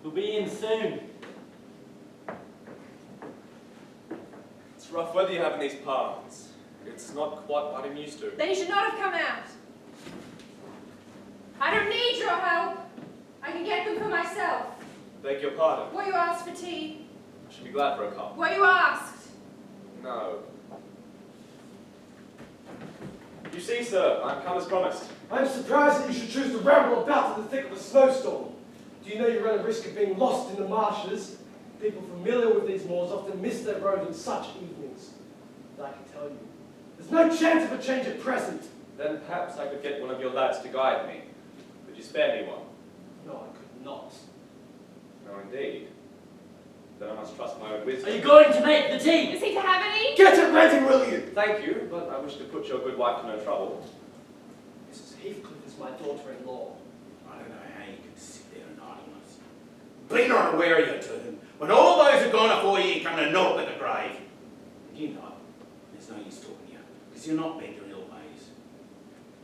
We'll be in soon. It's rough weather you have in these parts. It's not quite what I'm used to. Then you should not have come out. I don't need your help. I can get them for myself. Beg your pardon. Were you asked for tea? I should be glad for a cup. Were you asked? No. You see, sir, I've come as promised. I'm surprised that you should choose to ramble about in the thick of a snowstorm. Do you know you run a risk of being lost in the marshes? People familiar with these moors often miss their road in such evenings. And I can tell you, there's no chance of a change at present. Then perhaps I could get one of your lads to guide me. Could you spare me one? No, I could not. No, indeed. Then I must trust my own wisdom. Are you going to make the tea? Is he to have any? Get it ready, will you? Thank you, but I wish to put your good wife to no trouble. Mrs. Heathcliff is my daughter-in-law. I don't know how you can sit there in idleness. Be not aware of your tomb. When all those have gone before you, you come to knock at the grave. And you know, there's no use talking to you, because you're not bent on ill ways.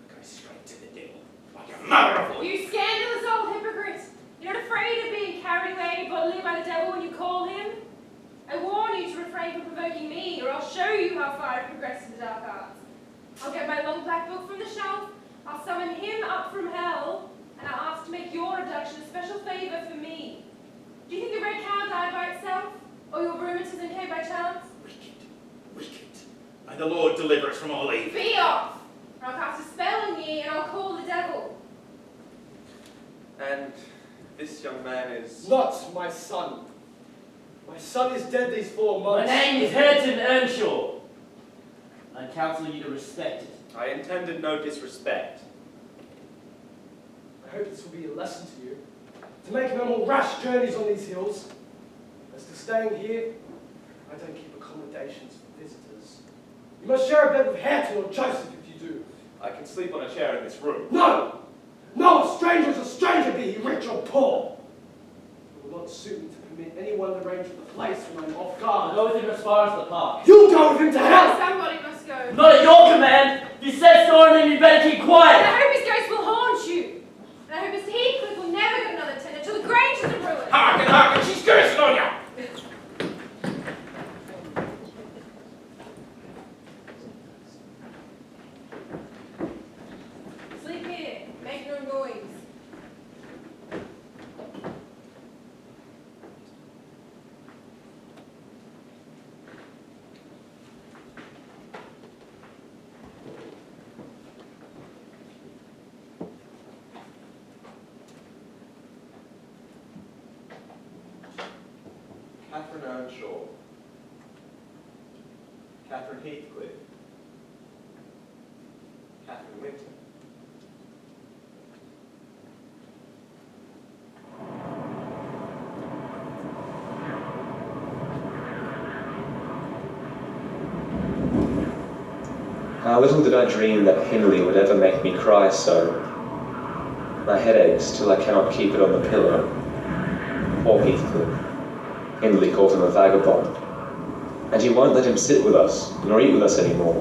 Go straight to the devil, like a mother of all. You scandalous old hypocrite! You're not afraid of being carried away bodily by the devil when you call him? I warn you to refrain from provoking me, or I'll show you how far I've progressed in the dark arts. I'll get my long black book from the shelf, I'll summon him up from hell, and I'll ask to make your abduction a special favour for me. Do you think the red cow died by itself? Or your rheumatism came by chance? Wicked, wicked. May the Lord deliver us from all evil. Be off! Or I'll cast a spell on ye, and I'll call the devil. And this young man is... Not my son. My son is dead these 4 My months. name is Hareton Earnshaw. I counsel you to respect it. I intended no disrespect. I hope this will be a lesson to you. To make no more rash journeys on these hills. As to staying here, I don't keep accommodations for visitors. You must share a bed with Hareton or Joseph if you do. I can sleep on a chair in this room. No! No, a stranger is a stranger, be he rich or poor. It will not suit me to permit anyone to arrange for the place when I'm off I'll guard. go with him as far as the park. You go with him to hell! Somebody must go. Not at your command! If you set store on him, you better keep And quiet! I hope his ghost will haunt you. And I hope Mr. Heathcliff will never get another tenant till the Grange is in ruin. Hearken, hearken, she's cursing on you! Sleep here. Make no noise. Catherine Earnshaw. Catherine Heathcliff. Catherine Winter. How little did I dream that Hindley would ever make me cry so. My head aches till I cannot keep it on the pillow. Poor Heathcliff. Hindley called him a vagabond. And he won't let him sit with us, nor eat with us anymore.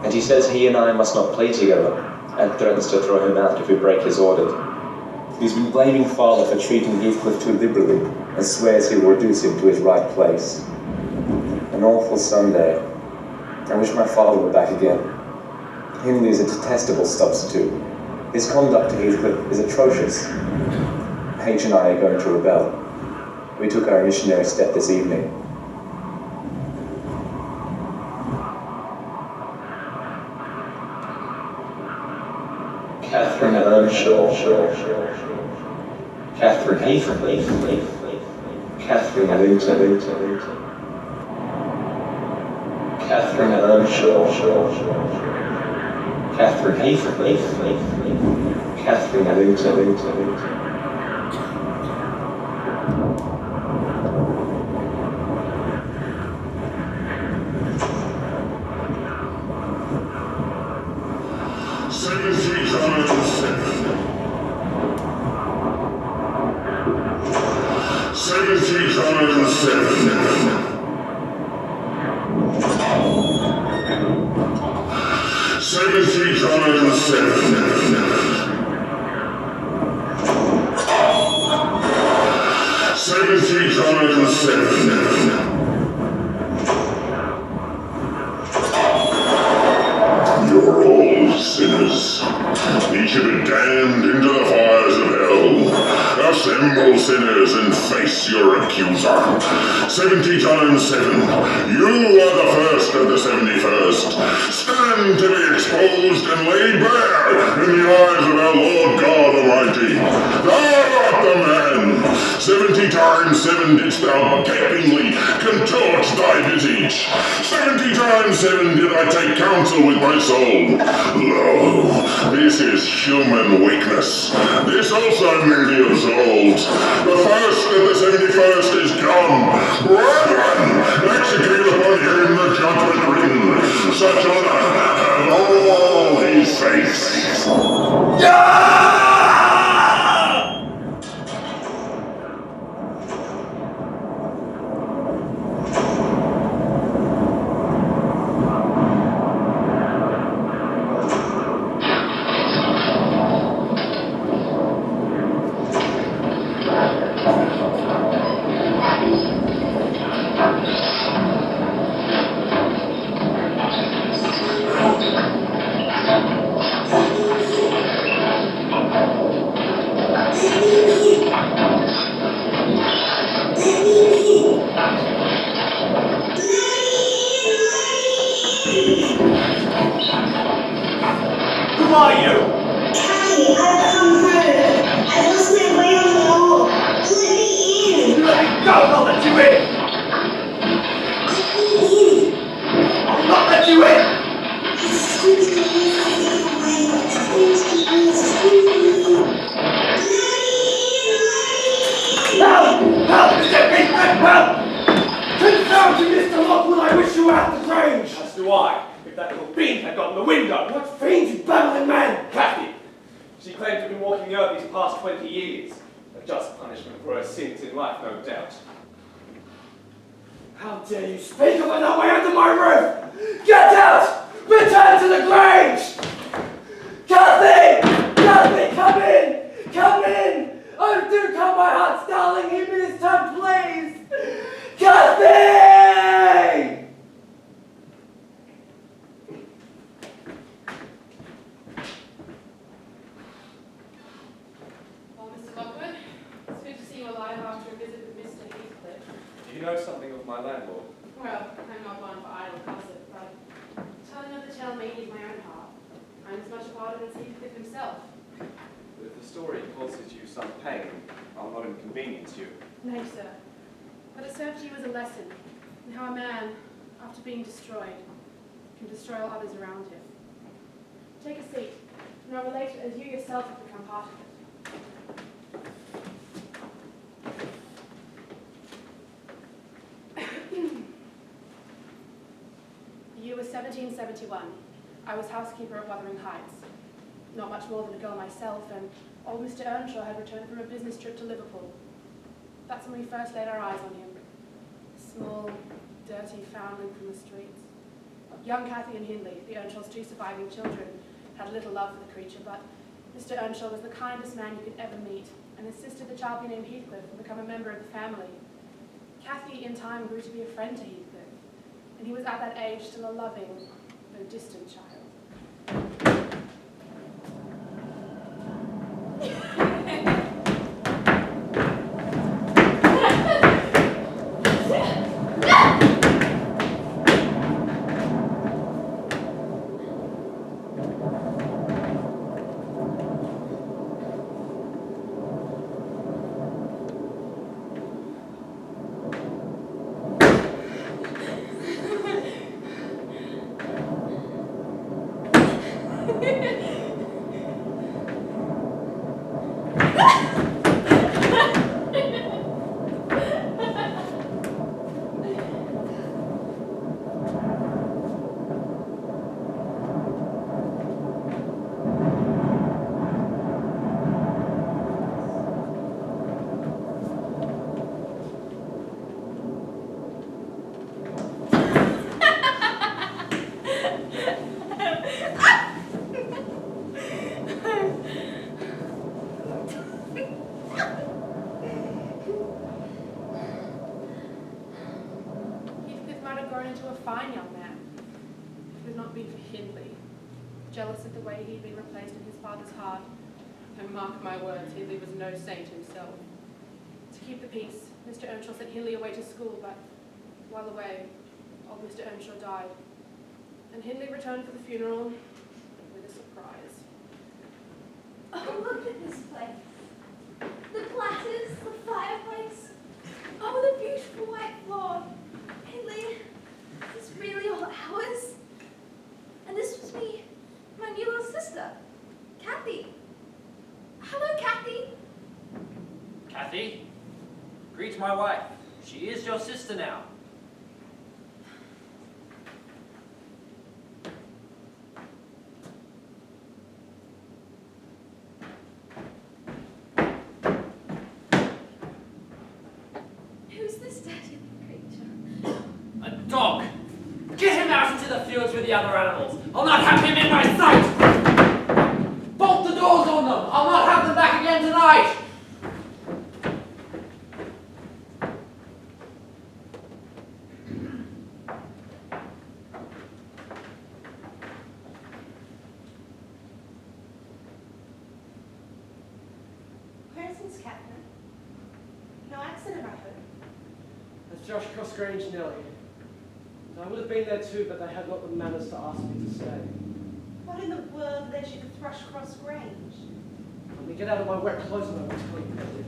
And he says he and I must not play together, and threatens to throw him out if we break his orders. He's been blaming father for treating Heathcliff too liberally, and swears he will reduce him to his right place. An awful Sunday. I wish my father were back again. Hindley is a detestable substitute. His conduct to Heathcliff is atrocious. H and I are going to rebel. We took our missionary step this evening. Catherine Earnshaw. Catherine Heathcliff. Catherine Winter. Catherine Earnshaw. Catherine Heathcliff. Catherine Winter. 70,007. You're all sinners. Each of you damned into the fires of hell. Assemble, sinners, and face your accuser. 70 times 7. You are the first of the 71st. Stand to be exposed and laid bare in the eyes of our Lord God Almighty. Thou art the man. 70 times 7 didst thou gapingly contort thy visage. 70 times 7 did I take counsel with my soul. Lo, this is human weakness. This also may be absolved. The first of the 71st is come. Brethren, execute upon him the judgment written. Such honor have all his faiths. Who are you? Kathy, I've come through. I lost my way on the wall. Let me in. Let me go, I'll let you in! Let me in. I'll not let you in! Help! Help! Is it me? Help! Confound you, Mr. Lockwood, I wish you were at the Grange! As do I, if that little fiend had gotten the window. What fiend, you babbling man! Kathy! She claimed to have been walking the earth these past 20 years. A just punishment for her sins in life, no doubt. How dare you speak of another way under my roof! Get out! Return to the Grange! Kathy! Kathy, come in! Come in! Oh, do come, my heart's darling, hear me this time, please! Kathy! Well, Mr. Lockwood, it's good to see you alive after a visit with Mr. Heathcliff. Do you know something of my landlord? Well, I'm not one for idle gossip, but telling of the tale may need my own heart. I'm as much a part of it as Heathcliff himself. But if the story causes you some pain, I'll not inconvenience you. No, sir. But it served you as a lesson in how a man, after being destroyed, can destroy all others around him. Take a seat, and I'll relate it as you yourself have become part of it. The year was 1771. I was housekeeper at Wuthering Heights. Not much more than a girl myself, and old Mr. Earnshaw had returned from a business trip to Liverpool. That's when we first laid our eyes on him. A small, dirty foundling from the streets. Young Kathy and Hindley, the Earnshaw's 2 surviving children, had little love for the creature, but Mr. Earnshaw was the kindest man you could ever meet, and insisted the child be named Heathcliff and become a member of the family. Kathy, in time, grew to be a friend to Heathcliff, and he was at that age still a loving, though distant child. into a fine young man. If it had not been for Hindley, jealous of the way he'd been replaced in his father's heart, and mark my words, Hindley was no saint himself. To keep the peace, Mr. Earnshaw sent Hindley away to school, but while away, old Mr. Earnshaw died. And Hindley returned for the funeral with a surprise. Oh, look at this place. The platters, the fireplace. Oh, the beautiful white floor. Hindley, is this really all ours? And this was me, my new little sister, Kathy. Hello, Kathy. Kathy, greet my wife. She is your sister now. Who's this dirty creature? A dog! Get him out into the fields with the other animals. I'll not have him in my sight! Bolt the doors on them! I'll not have them back again tonight! Where's Miss Catherine? No accident, I hope. That's Josh Crossgrange, Nellie. I would have been there too, but they had not the manners to ask me to stay. What in the world led you to Thrushcross Grange? Let me get out of my wet clothes and I will tell you about it.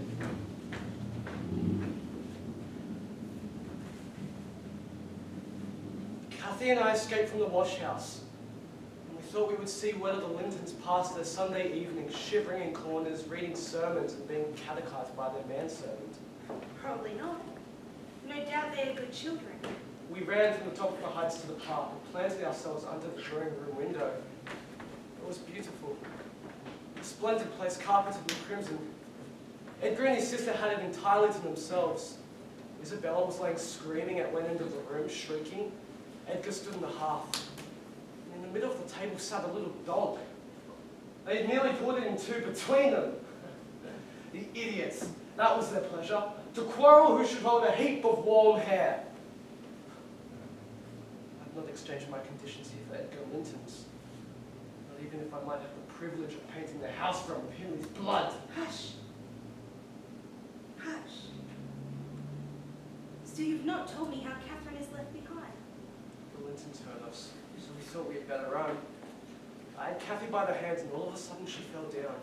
Kathy and I escaped from the wash house, and we thought we would see whether the Lintons passed their Sunday evenings shivering in corners, reading sermons and being catechized by their manservant. Probably not. No doubt they are good children. We ran from the top of the heights to the park and planted ourselves under the drawing room window. It was beautiful. A splendid place carpeted with crimson. Edgar and his sister had it entirely to themselves. Isabella was lying screaming at one end of the room, shrieking. Edgar stood in the hearth. And in the middle of the table sat a little dog. They had nearly put it in two between them. The idiots. That was their pleasure. To quarrel who should hold a heap of warm hair. I've not exchanged my conditions here for Edgar Linton's. Not even if I might have the privilege of painting the house from Hindley's blood. Hush. Hush. Still, you've not told me how Catherine is left behind. The Lintons heard us, so we thought we had better run. I had Kathy by the hands and all of a sudden she fell down.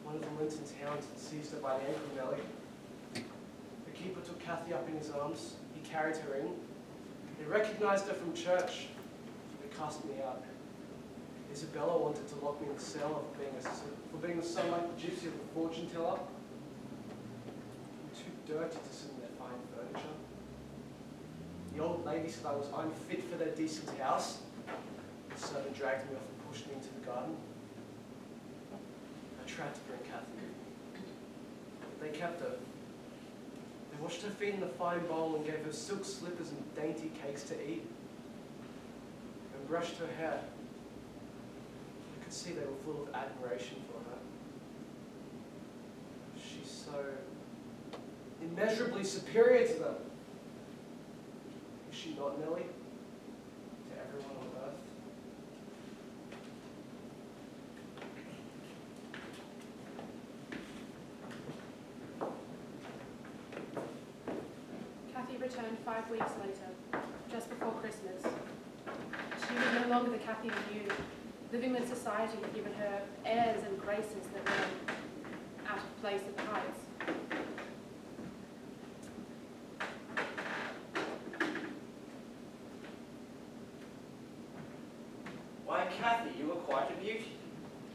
One of the Lintons' hounds had seized her by the ankle, Nellie. The keeper took Kathy up in his arms. He carried her in. He recognized her from church. They cast me out. Isabella wanted to lock me in the cell for being the son like the gypsy of the fortune teller. I'm too dirty to sit in their fine furniture. The old lady said I was unfit for their decent house. The servant dragged me off and pushed me into the garden. I tried to bring Kathy. But they kept her. They washed her feet in a fine bowl and gave her silk slippers and dainty cakes to eat. And brushed her hair. I could see they were full of admiration for her. She's so immeasurably superior to them. Is she not, Nellie? To everyone on earth? Kathy returned 5 weeks later, just before Christmas. She was no longer the Kathy we knew. Living with society had given her airs and graces that were out of place at the Heights. Why, Kathy, you were quite a beauty.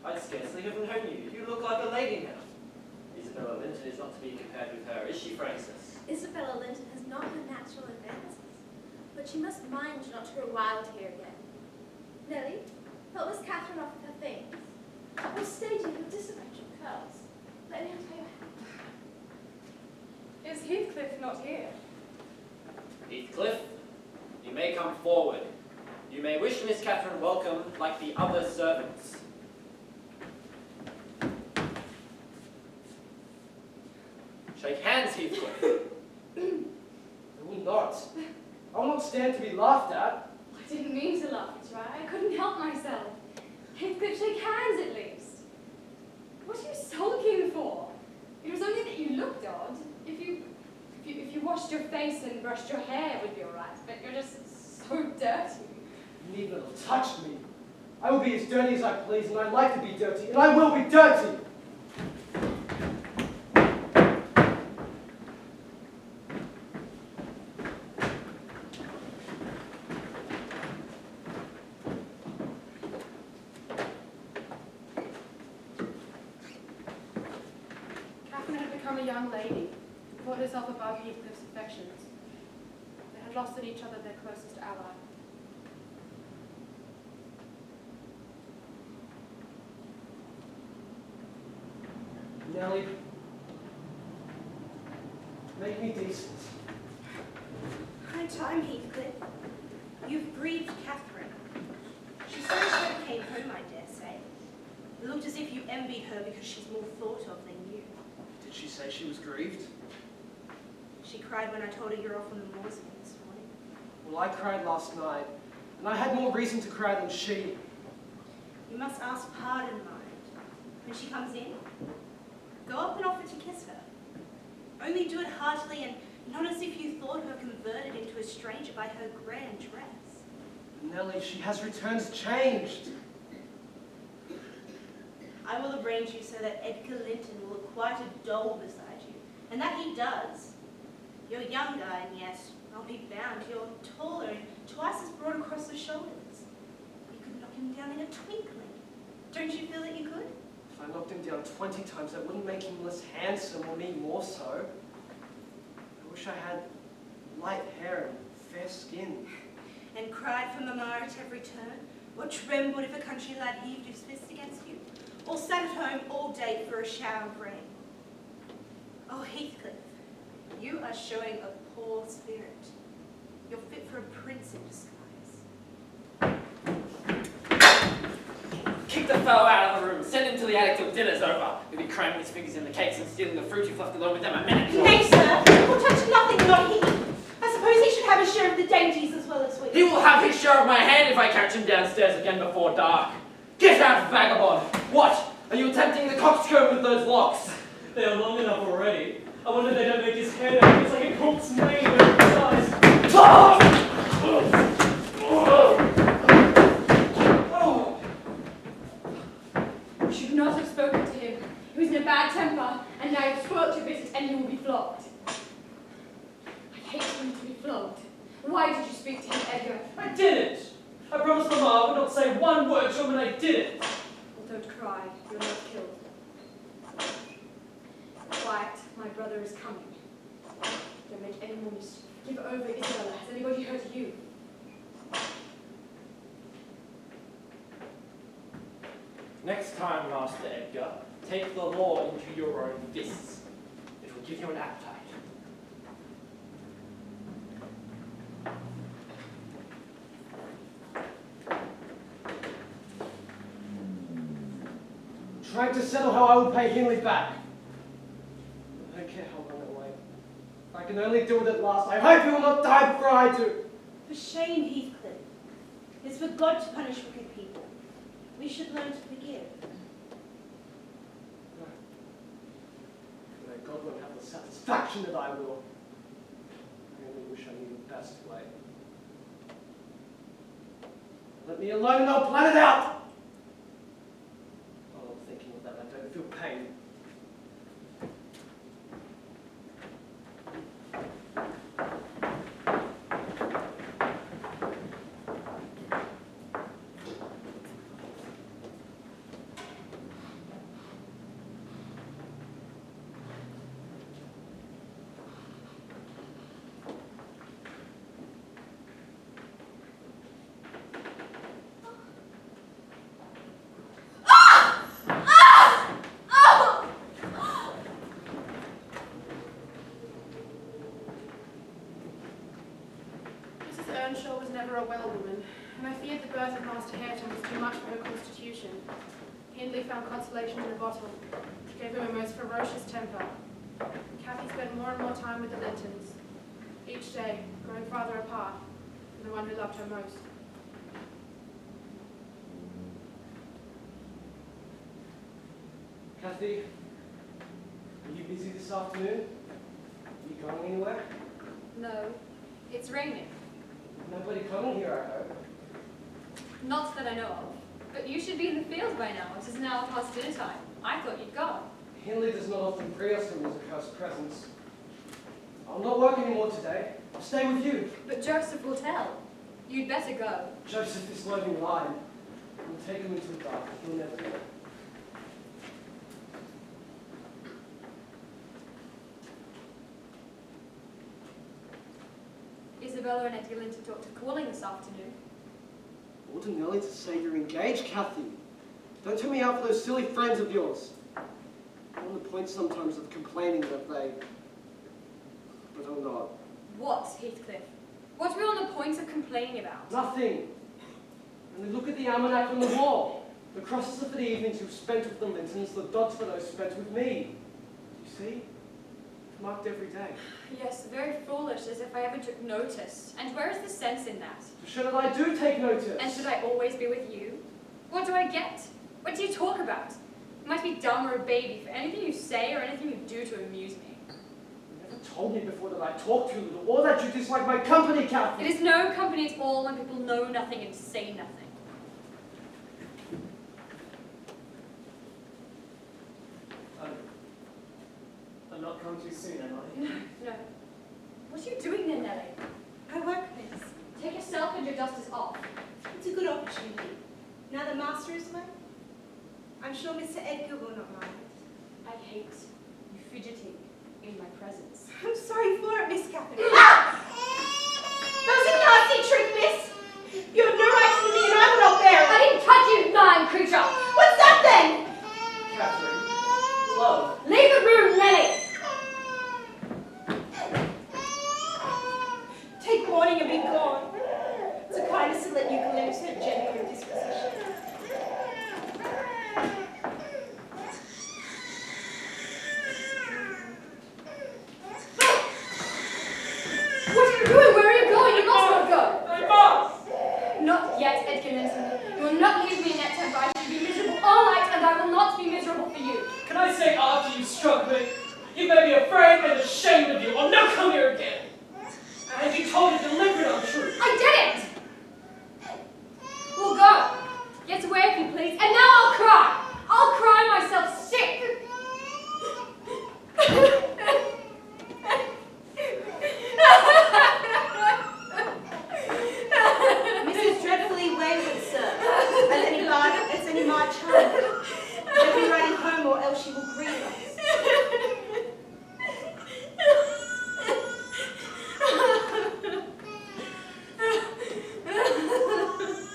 I'd scarcely have known you. You look like a lady now. Isabella Linton is not to be compared with her, is she, Frances? Isabella Linton has not her natural advances, but she must mind not to grow wild here again. Nellie, help Miss Catherine off with her things. Or staging her dissipate your curls. Let me untie your hair. Is Heathcliff not here? Heathcliff, you may come forward. You may wish Miss Catherine welcome like the other servants. Shake hands, Heathcliff. I will not. I will not stand to be laughed at. I didn't mean to laugh at you. I couldn't help myself. Heathcliff, shake hands at least. What are you sulking for? It was only that you looked odd. If you washed your face and brushed your hair, it would be all right. But you're just so dirty. You need not touch me. I will be as dirty as I please, and I like to be dirty, and I will be dirty. Catherine had become a young lady, thought herself above Heathcliff's affections. They had lost in each other their closest ally. Nellie, make me decent. High time, Heathcliff. You've grieved Catherine. She so never came home, I dare say. It looked as if you envied her because she's more thought of than you. Did she say she was grieved? She cried when I told her you're off on the moors again this morning. Well, I cried last night, and I had more reason to cry than she. You must ask pardon, mind, when she comes in. Go up and offer to kiss her. Only do it heartily and not as if you thought her converted into a stranger by her grand dress. Nellie, she has returned changed. I will arrange you so that Edgar Linton will look quite a doll beside you, and that he does. You're younger, and yet, I'll be bound, you're taller and twice as broad across the shoulders. You could knock him down in a twinkling. Don't you feel that you could? If I knocked him down 20 times, that wouldn't make him less handsome or me more so. I wish I had light hair and fair skin. And cried for mamma at every turn, or trembled if a country lad heaved his fist against you, or sat at home all day for a shower of rain. Oh, Heathcliff, you are showing a poor spirit. You're fit for a prince in disguise. Kick the fellow out of the room. Send him to the attic till dinner's over. He'll be cramming his fingers in the cakes and stealing the fruit you've left alone with them a minute. Nay, sir, we'll touch nothing, not he. I suppose he should have a share of the dainties as well as we. He will have his share of my hand if I catch him downstairs again before dark. Get out, vagabond! What? Are you attempting the coxcomb with those locks? They are long enough already. I wonder they don't make his hair down. It's like a colt's mane over his eyes. You should not have spoken to him. He was in a bad temper, and now you've spoilt your visit and you will be flogged. I hate him to be flogged. Why did you speak to him, Edgar? I didn't. I promised Mama I would not say one word to him, and I didn't. Well, don't cry. You're not killed. Quiet. My brother is coming. Don't make any more mischief. Give over, Isabella. Has anybody hurt you? Next time, Master Edgar, take the law into your own fists. It will give you an appetite. Trying to settle how I will pay Hindley back. I don't care how long I wait. If I can only do it at last, I hope he will not die before I do. For shame, Heathcliff. It's for God to punish wicked people. We should learn to forgive. No, God won't have the satisfaction that I will. I only wish I knew the best way. Let me alone and I'll plan it out! While I'm thinking of that, I don't feel pain. Earnshaw was never a well woman, and I feared the birth of Master Hareton was too much for her constitution. Hindley found consolation in the bottle, gave him a most ferocious temper. Cathy spent more and more time with the Lintons. each day growing farther apart from the one who loved her most. Kathy, are you busy this afternoon? Are you going anywhere? No, it's raining. Nobody coming here, I hope. Not that I know of. But you should be in the field by now. It is now past dinner time. I thought you'd gone. Hindley does not often free us from his accursed presence. I'll not work anymore today. I'll stay with you. But Joseph will tell. You'd better go. Joseph is loading line. We'll take him into the dark. He'll never know. Isabella and Eddie Linton talked of calling this afternoon. Ordinarily to say you're engaged, Kathy. Don't turn me out for those silly friends of yours. I'm on the point sometimes of complaining that they... but I'm not. What, Heathcliff? What are we on the point of complaining about? Nothing. Only look at the almanac on the wall. The crosses are for the evenings you've spent with the Lintons, the dots for those spent with me. You see? It's marked every day. Yes, very foolish, as if I ever took notice. And where is the sense in that? Sure that I do take notice. And should I always be with you? What do I get? What do you talk about? You might be dumb or a baby for anything you say or anything you do to amuse me. You never told me before that I talk too little, or that you dislike my company, Kathy. It is no company at all when people know nothing and say nothing. I'm not coming too soon, am I? No. What are you doing there, Nellie? I work, miss. Take yourself and your dusters off. It's a good opportunity. Now the master is away, I'm sure Mr. Edgar will not mind. I hate you fidgeting in my presence. I'm sorry for it, Miss Catherine. Ah! That was a nasty trick, miss. You have no right to me and I will not bear it. I didn't touch you, lying creature! What's that then? Catherine, love. Leave the room, Nellie! Take warning and be gone. It's a kindness to let you glimpse her genuine disposition. What are you doing? Where are you going? You must not go! My boss! Not yet, Edgar Linton. You will not leave me in that temper. I shall be miserable all night, and I will not be miserable for you. Can I say after you struck me, you may be afraid and ashamed of you, or no come here again. And you told a deliberate untruth. I didn't! Well, go. Get away if you please. And now I'll cry. I'll cry myself sick. Mrs. Dreadfully wayward, sir. As any my child. Let me running home or else she will grieve us.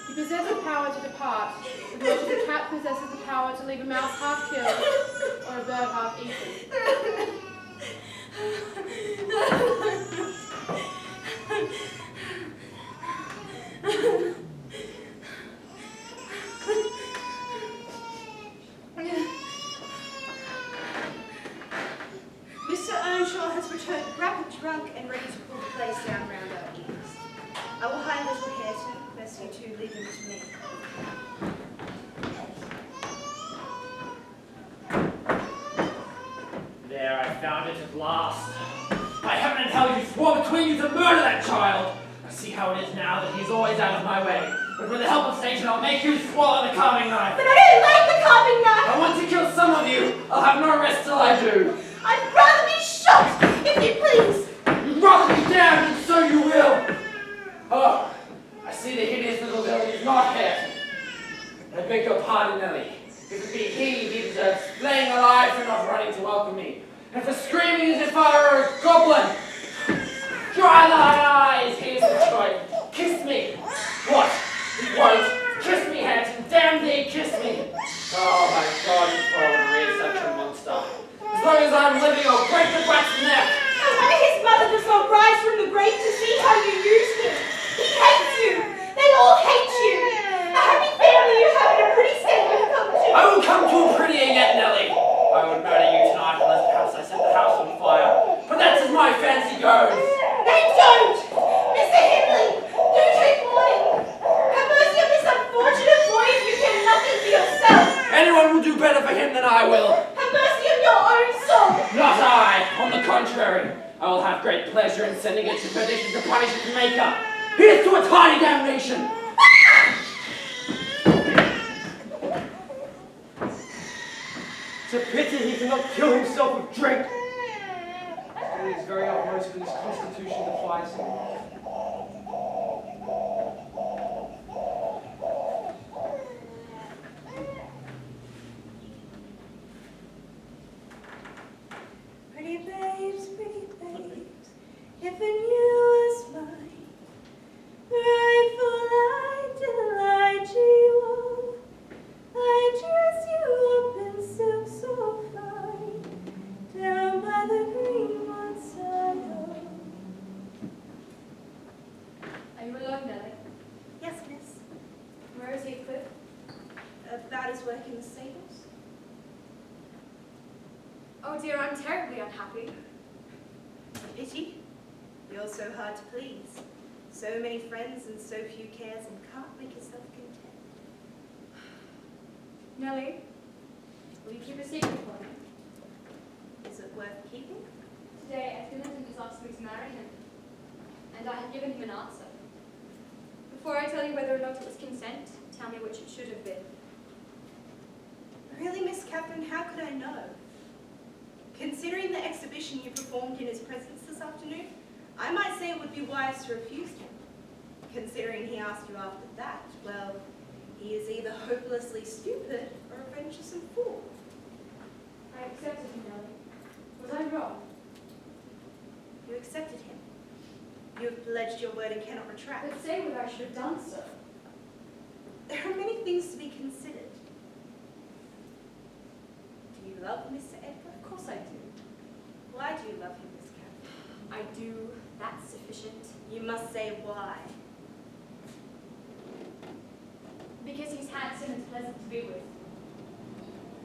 You possess the power to depart, as much as a cat possesses the power to leave a mouse half killed or a bird half eaten. Mr. Earnshaw has returned rapid drunk and ready to pull the place down round our ears. I will hire little Hareton, lest you two leave him to me. There, I found it at last. By heaven and hell, you swore between you to murder that child. I see how it is now that he's always out of my way. But with the help of Satan, I'll make you swallow the carving knife. But I don't like the carving knife! I want to kill some of you. I'll have no rest till I do. I'd rather be shot, if you please! You'd rather be damned, and so you will. Oh, I see the hideous little villain is not here. I beg your pardon, Nellie. If it be he deserves flaying alive for not running to welcome me, and for screaming as if I were a goblin. Dry thine eyes, here's the choice. Kiss me. What? You won't? Kiss me, Hampton. Damn thee, kiss me. Oh my God, you probably raised such a monster. As long as I'm living, I'll break the brat's neck. How his mother does not rise from the grave to see how you use him. He hates you. They all hate you. A happy family you have in a pretty state you've come to. I won't come to a prettier yet, Nellie. I would murder you tonight unless perhaps I set the house on fire. But that's as my fancy goes. They don't! have great pleasure in sending it to perdition to punish its maker. Here's to its hearty damnation! It's a pity he cannot kill himself with drink. He's doing his very utmost, but his constitution defies him. Pretty babes, if a new was mine, rightful I delight you, I dress you up in silk so fine, down by the green one side. Are you alone, Nellie? Yes, miss. Where is Heathcliff? About his work in the stables. Oh dear, I'm terribly unhappy. Pity. You're so hard to please. So many friends and so few cares, and can't make yourself content. Nellie, will you keep a secret from me? Is it worth keeping? Today, Edgar has asked me to marry him, and I have given him an answer. Before I tell you whether or not it was consent, tell me which it should have been. Really, Miss Catherine, how could I know? Considering the exhibition you performed in his presence this afternoon, I might say it would be wise to refuse him. Considering he asked you after that, well, he is either hopelessly stupid or a venturesome fool. I accepted him, Nellie. Was I wrong? You accepted him. You have pledged your word and cannot retract. But say what I should have done, sir. There are many things to be considered. Do you love Mr. Edgar? Of course I do. Why do you love him, Miss Catherine? I do. That's sufficient. You must say why. Because he's handsome and pleasant to be with.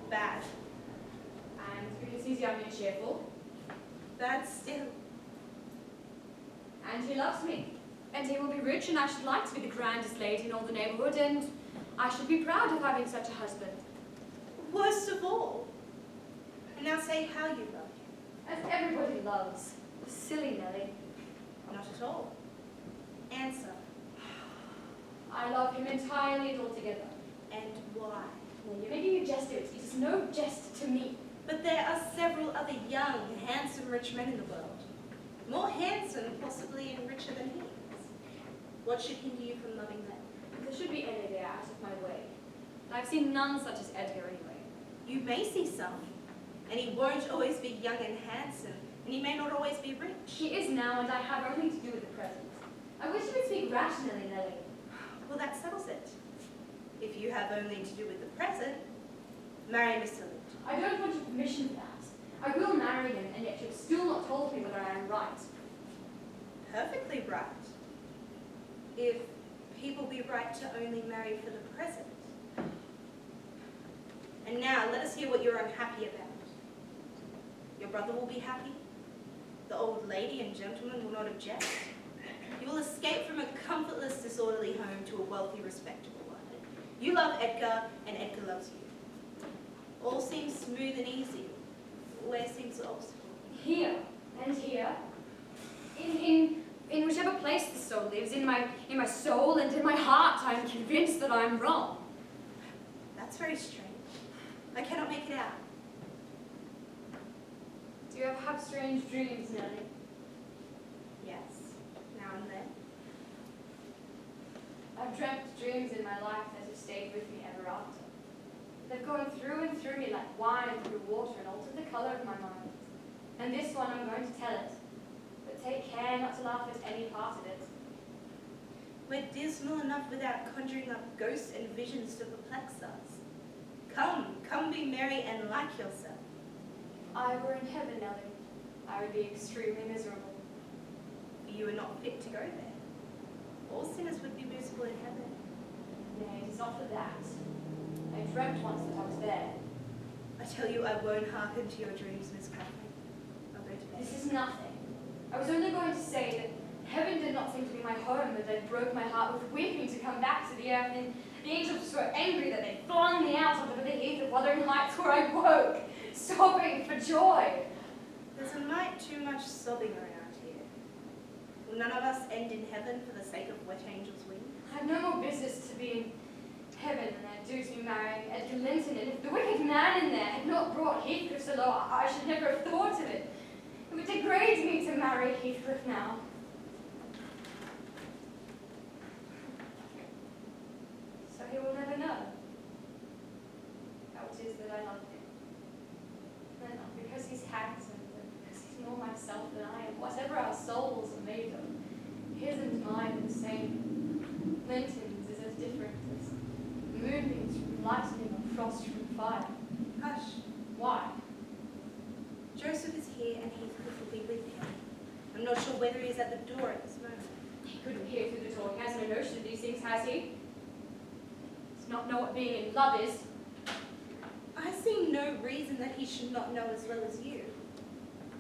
Bad. And because he's young and cheerful. Bad still. And he loves me. And he will be rich, and I should like to be the grandest lady in all the neighborhood, and I should be proud of having such a husband. Worst of all. And now say how you love him. As everybody loves. Silly Nellie. Not at all. Answer. I love him entirely and altogether. And why? Well, you're making a jest of it. It is no jest to me. But there are several other young, handsome, rich men in the world. More handsome, possibly, and richer than he is. What should hinder you from loving them? There should be any there out of my way. I've seen none such as Edgar anyway. You may see some. And he won't always be young and handsome. And he may not always be rich. He is now, and I have only to do with the present. I wish you would speak rationally, Nellie. Well, that settles it. If you have only to do with the present, marry Mr. Lind. I don't want your permission for that. I will marry him, and yet you've still not told me whether I am right. Perfectly right. If people be right to only marry for the present. And now, let us hear what you're unhappy about. Your brother will be happy. The old lady and gentleman will not object. You will escape from a comfortless, disorderly home to a wealthy, respectable one. You love Edgar, and Edgar loves you. All seems smooth and easy. Where seems the obstacle? Here and here. In whichever place the soul lives, in my soul and in my heart, I am convinced that I am wrong. That's very strange. I cannot make it out. Do you ever have strange dreams, Nellie? Yes, now and then. I've dreamt dreams in my life that have stayed with me ever after. They've gone through and through me like wine through water and altered the colour of my mind. And this one I'm going to tell it. But take care not to laugh at any part of it. We're dismal enough without conjuring up ghosts and visions to perplex us. Come be merry and like yourself. I were in heaven, Nellie. I would be extremely miserable. You are not fit to go there. All sinners would be miserable in heaven. Nay, it is not for that. I dreamt once that I was there. I tell you, I won't hearken to your dreams, Miss Catherine. I'll go to bed. This is nothing. I was only going to say that heaven did not seem to be my home, that it broke my heart with weeping to come back to the earth, and the angels were angry that they flung me out onto the heath of Wuthering Heights, where I woke, sobbing for joy. There's a mite too much sobbing around here. Will none of us end in heaven for the sake of wet angels' wings? I've no more business to be in heaven than I do to be marrying Edgar Linton, and if the wicked man in there had not brought Heathcliff so low, I should never have thought of it. It would degrade me to marry Heathcliff now. So he will never know how it is that I love him. And not because he's handsome, but because he's more myself than I am. Whatever our souls are made of, his and mine are the same. Linton's is as different as moonbeams from lightning or frost from fire. Hush. Why? Joseph is here and Heathcliff will be with him. I'm not sure whether he is at the door at this moment. He couldn't hear through the door. He has no notion of these things, has he? Does not know what being in love is. I see no reason that he should not know as well as you.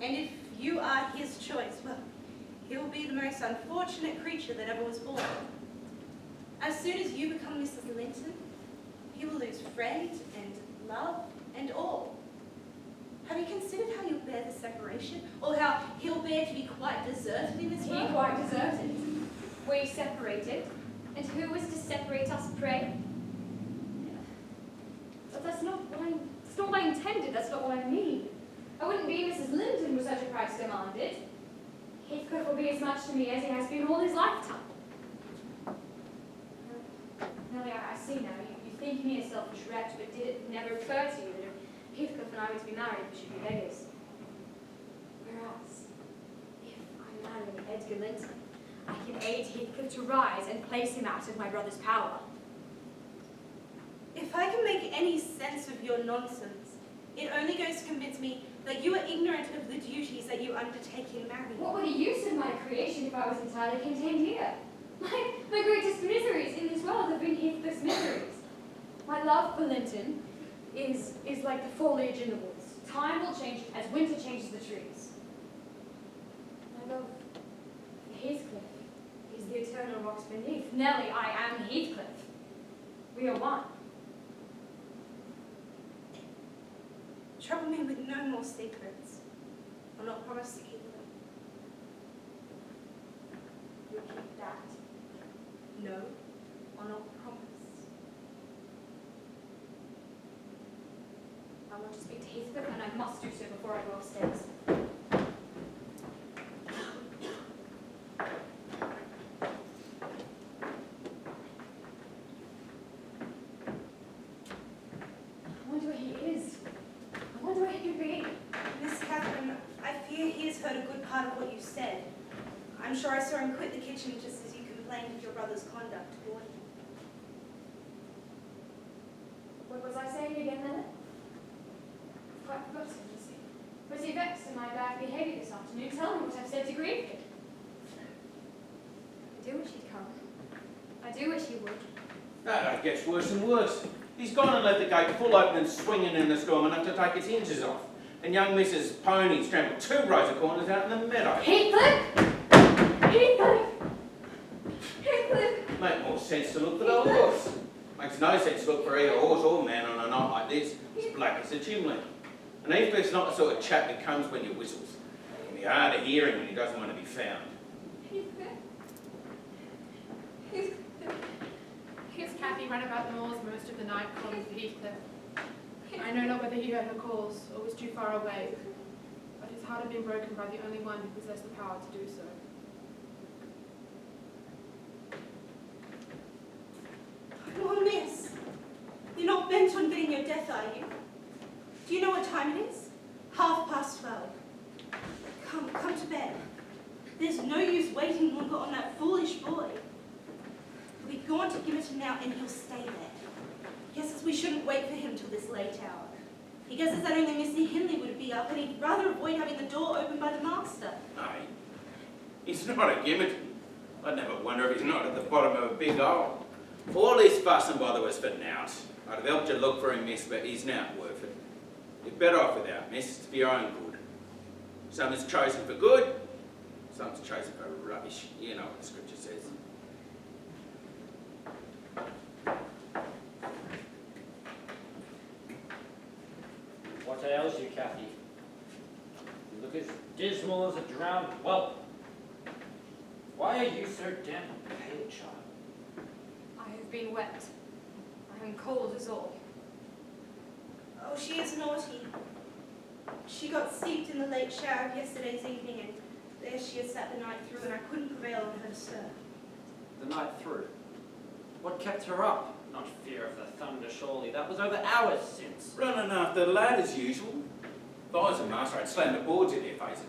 And if you are his choice, well, he'll be the most unfortunate creature that ever was born. As soon as you become Mrs. Linton, he will lose friend and love and all. Have you considered how you'll bear the separation? Or how he'll bear to be quite deserted in this world? He quite deserted. We separated. And who was to separate us, pray? But that's not what I intended. That's not what I mean. I wouldn't be Mrs. Linton were such a price demanded. Heathcliff will be as much to me as he has been all his lifetime. Nellie, I see now. You think me a selfish wretch, but did it never occur to you that if Heathcliff and I were to be married, we should be beggars? Whereas, if I marry Edgar Linton, I can aid Heathcliff to rise and place him out of my brother's power. If I can make any sense of your nonsense, it only goes to convince me that you are ignorant of the duties that you undertake in marriage. What would the use of my creation if I was entirely contained here? My greatest miseries in this world have been Heathcliff's miseries. My love for Linton is like the foliage in the woods. Time will change it as winter changes the trees. My love for Heathcliff is the eternal rocks beneath. Nellie, I am Heathcliff. We are one. Trouble me with no more secrets. I'll not promise to keep them. You'll keep that. No, I'll not promise. I want to speak to Heathcliff, and I must do so before I go upstairs. I wonder where he is. I wonder where he could be. Miss Catherine, I fear he has heard a good part of what you said. I'm sure I saw him quit the kitchen just as you complained of your brother's conduct toward him. What was I saying again, Nella? Quite forgotten, was he? Was he vexed at my bad behaviour this afternoon? Tell him what I've said to grieve him. I do wish he'd come. I do wish he would. That gets worse and worse. He's gone and left the gate full open and swinging in the storm enough to take its hinges off. And young Mrs. Pony's trampled 2 rows of corners out in the meadow. Heathcliff! Heathcliff! Heathcliff! Make more sense to look for the horse. Makes no sense to look for either horse or man on a night like this. It's black as a chimney. And Heathcliff's not the sort of chap that comes when you whistles. It can be hard to hear him when he doesn't want to be found. Heathcliff? Heathcliff? Miss Cathy ran about the moors most of the night calling for Heathcliff. I know not whether he heard her calls or was too far away, but his heart had been broken by the only one who possessed the power to do so. Oh, miss, you're not bent on getting your death, are you? Do you know what time it is? 12:30. Come to bed. There's no use waiting longer on that foolish boy. We're going to give it him now and he'll stay there. Guesses we shouldn't wait for him till this late hour. He guesses that only Mr. Hindley would be up and he'd rather avoid having the door opened by the master. Aye. He's not a gimmick. I'd never wonder if he's not at the bottom of a big hole. For all this fuss and bother was for nought. I'd have helped you look for him, miss, but he's not worth it. You're better off without, miss. It's for your own good. Some is chosen for good, some's chosen for rubbish. You know what the scripture says. What ails you, Cathy? You look as dismal as a drowned whelp. Why are you so damn pale, child? I have been wet. I am cold as all. Oh, she is naughty. She got steeped in the late shower of yesterday's evening, and there she had sat the night through, and I couldn't prevail on her to stir. The night through. What kept her up? Not fear of the thunder, surely. That was over hours since. Running after the lad as usual. If I was a master, I'd slam the boards in their faces.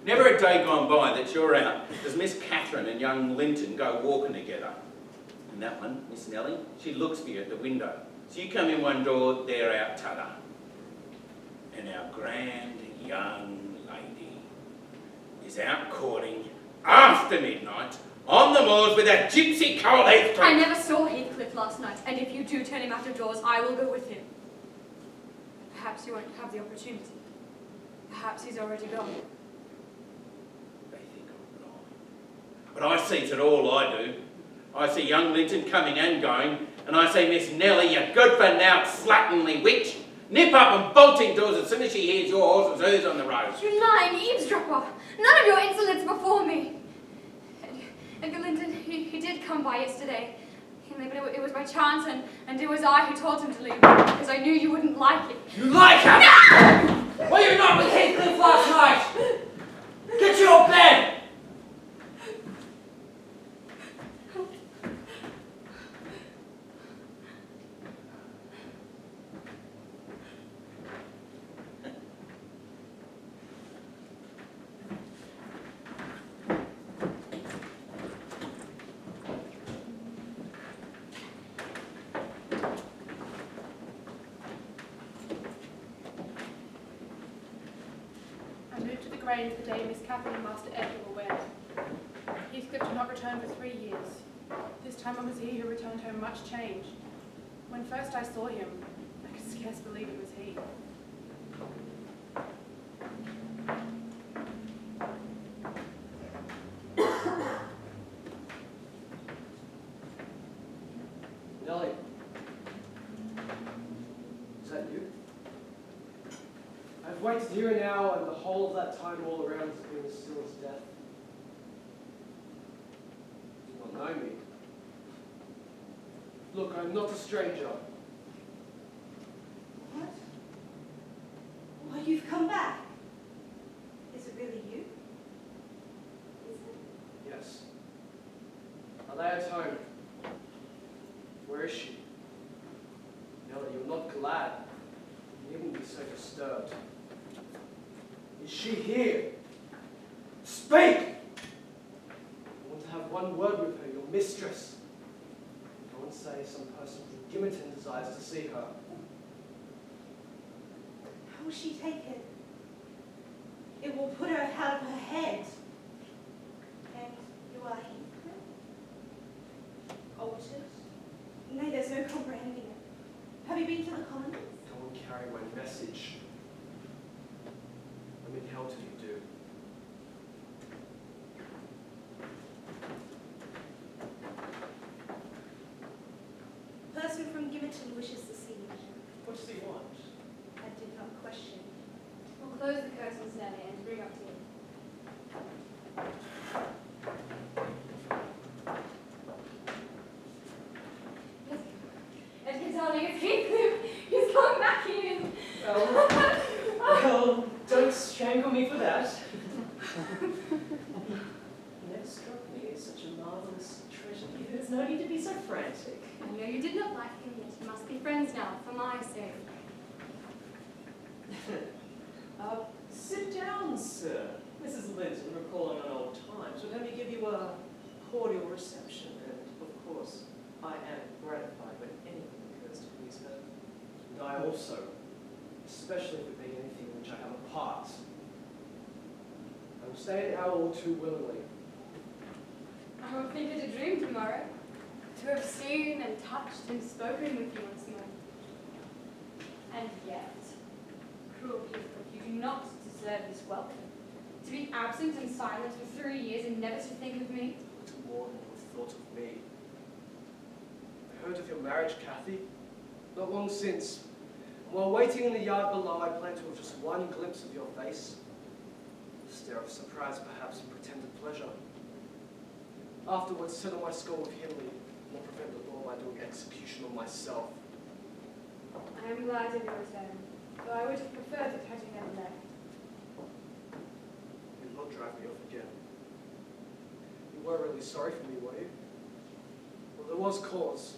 Never a day gone by that you're out as Miss Catherine and young Linton go walking together. And that one, Miss Nellie, she looks for you at the window. So you come in one door, they're out t'other. And our grand young lady is out courting after midnight on the moors with a gypsy cold Heathcliff. I never saw Heathcliff last night, and if you do turn him out of doors, I will go with him. Perhaps you won't have the opportunity. Perhaps he's already gone. They think I'm blind. But I sees it all, I do. I see young Linton coming and going, and I say, Miss Nellie, you good for now, slatternly witch. Nip up and bolt indoors as soon as she hears your horse's hoofs on the road. You lying eavesdropper! None of your insolence before me! And Linton, he did come by yesterday. But it was by chance, and it was I who told him to leave, because I knew you wouldn't like it. You like her? No! Were you not with Heathcliff last night? Get to your bed! The day Miss Catherine and Master Edgar were wed. Heathcliff did not return for 3 years. This time it was he who returned home much changed. When first I saw him, I could scarce believe it was he. Nellie. Is that you? I've waited here an hour, and the whole of that time all around has been as still as death. You do not know me. Look, I'm not a stranger. What? Well, you've come back. Is it really you? Is it? Yes. Are they at home? Where is she? Nellie, you're not glad. You needn't be so disturbed. Is she here? Speak! I want to have one word with her, your mistress. Go and say some person from Gimmerton desires to see her. How will she take it? It will put her out of her head. And you are Heathcliff? Altered? Nay, there's no comprehending it. Have you been to the colonies? Go and carry my message. What in hell did you do? Person from Gimmerton wishes to see you. What does he want? I did not question. We'll close the curtains, Nellie, and bring up tea. Edgar, darling, it's Heathcliff. He's come back in. Well, don't strangle me for that. Never struck me as such a marvelous treasure. There's no need to be so frantic. I know you did not like him, yet you must be friends now, for my sake. Sit down, sir. Mrs. Linton, recalling on old times, would have me give you a cordial reception, and of course, I am gratified when anything occurs to please her. And I also, especially if it be anything in which I have a part. I will stay an hour or two willingly. I will think it a dream tomorrow, to have seen and touched and spoken with you once more. And yet, cruel Heathcliff, you do not deserve this welcome. To be absent and silent for 3 years and never to think of me. Little more than you thought of me. I heard of your marriage, Cathy, not long since. And while waiting in the yard below, I planned to have just one glimpse of your face. A stare of surprise, perhaps, and pretended pleasure. Afterwards, settle my score with Henley, or prevent the law by doing execution on myself. I am glad of your return, though I would have preferred it had you never left. You did not drive me off again. You weren't really sorry for me, were you? Well, there was cause.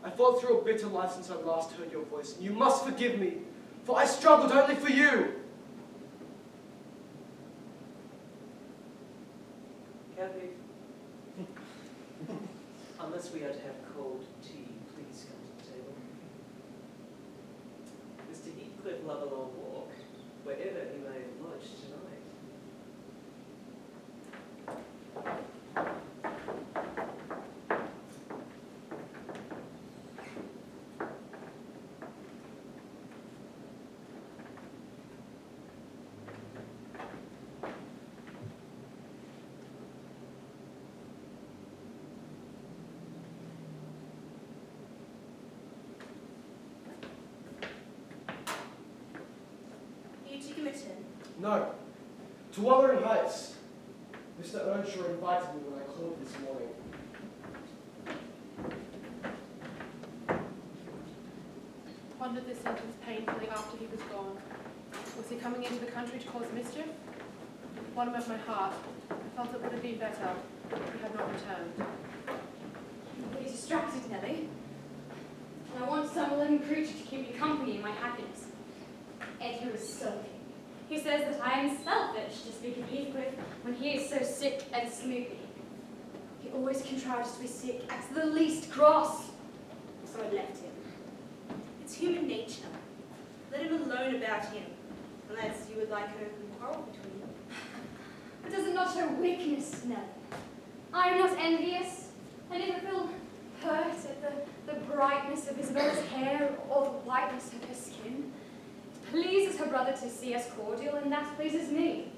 I fought through a bitter life since I last heard your voice, and you must forgive me, for I struggled only for you. Kathy, unless we are to have cold tea, please come to the table. Mr. Heathcliff love a long walk, wherever he may lodge tonight. No. To Wuthering Heights. Mr. Earnshaw invited me when I called this morning. Pondered this sentence painfully after he was gone. Was he coming into the country to cause mischief? Bottom of my heart, I felt it would have been better if he had not returned. I'm pretty distracted, Nellie. And I want some living creature to keep me company in my happiness. Edgar was sulking. He says that I am selfish to speak of Heathcliff when he is so sick and sleepy. He always contrives to be sick, acts the least cross. So I left him. It's human nature. Let him alone about him, unless you would like an open quarrel between them. But does it not show weakness, Nellie? I am not envious. I never feel hurt at the brightness of Isabella's hair or the whiteness of her skin. It pleases her brother to see us cordial, and that pleases me.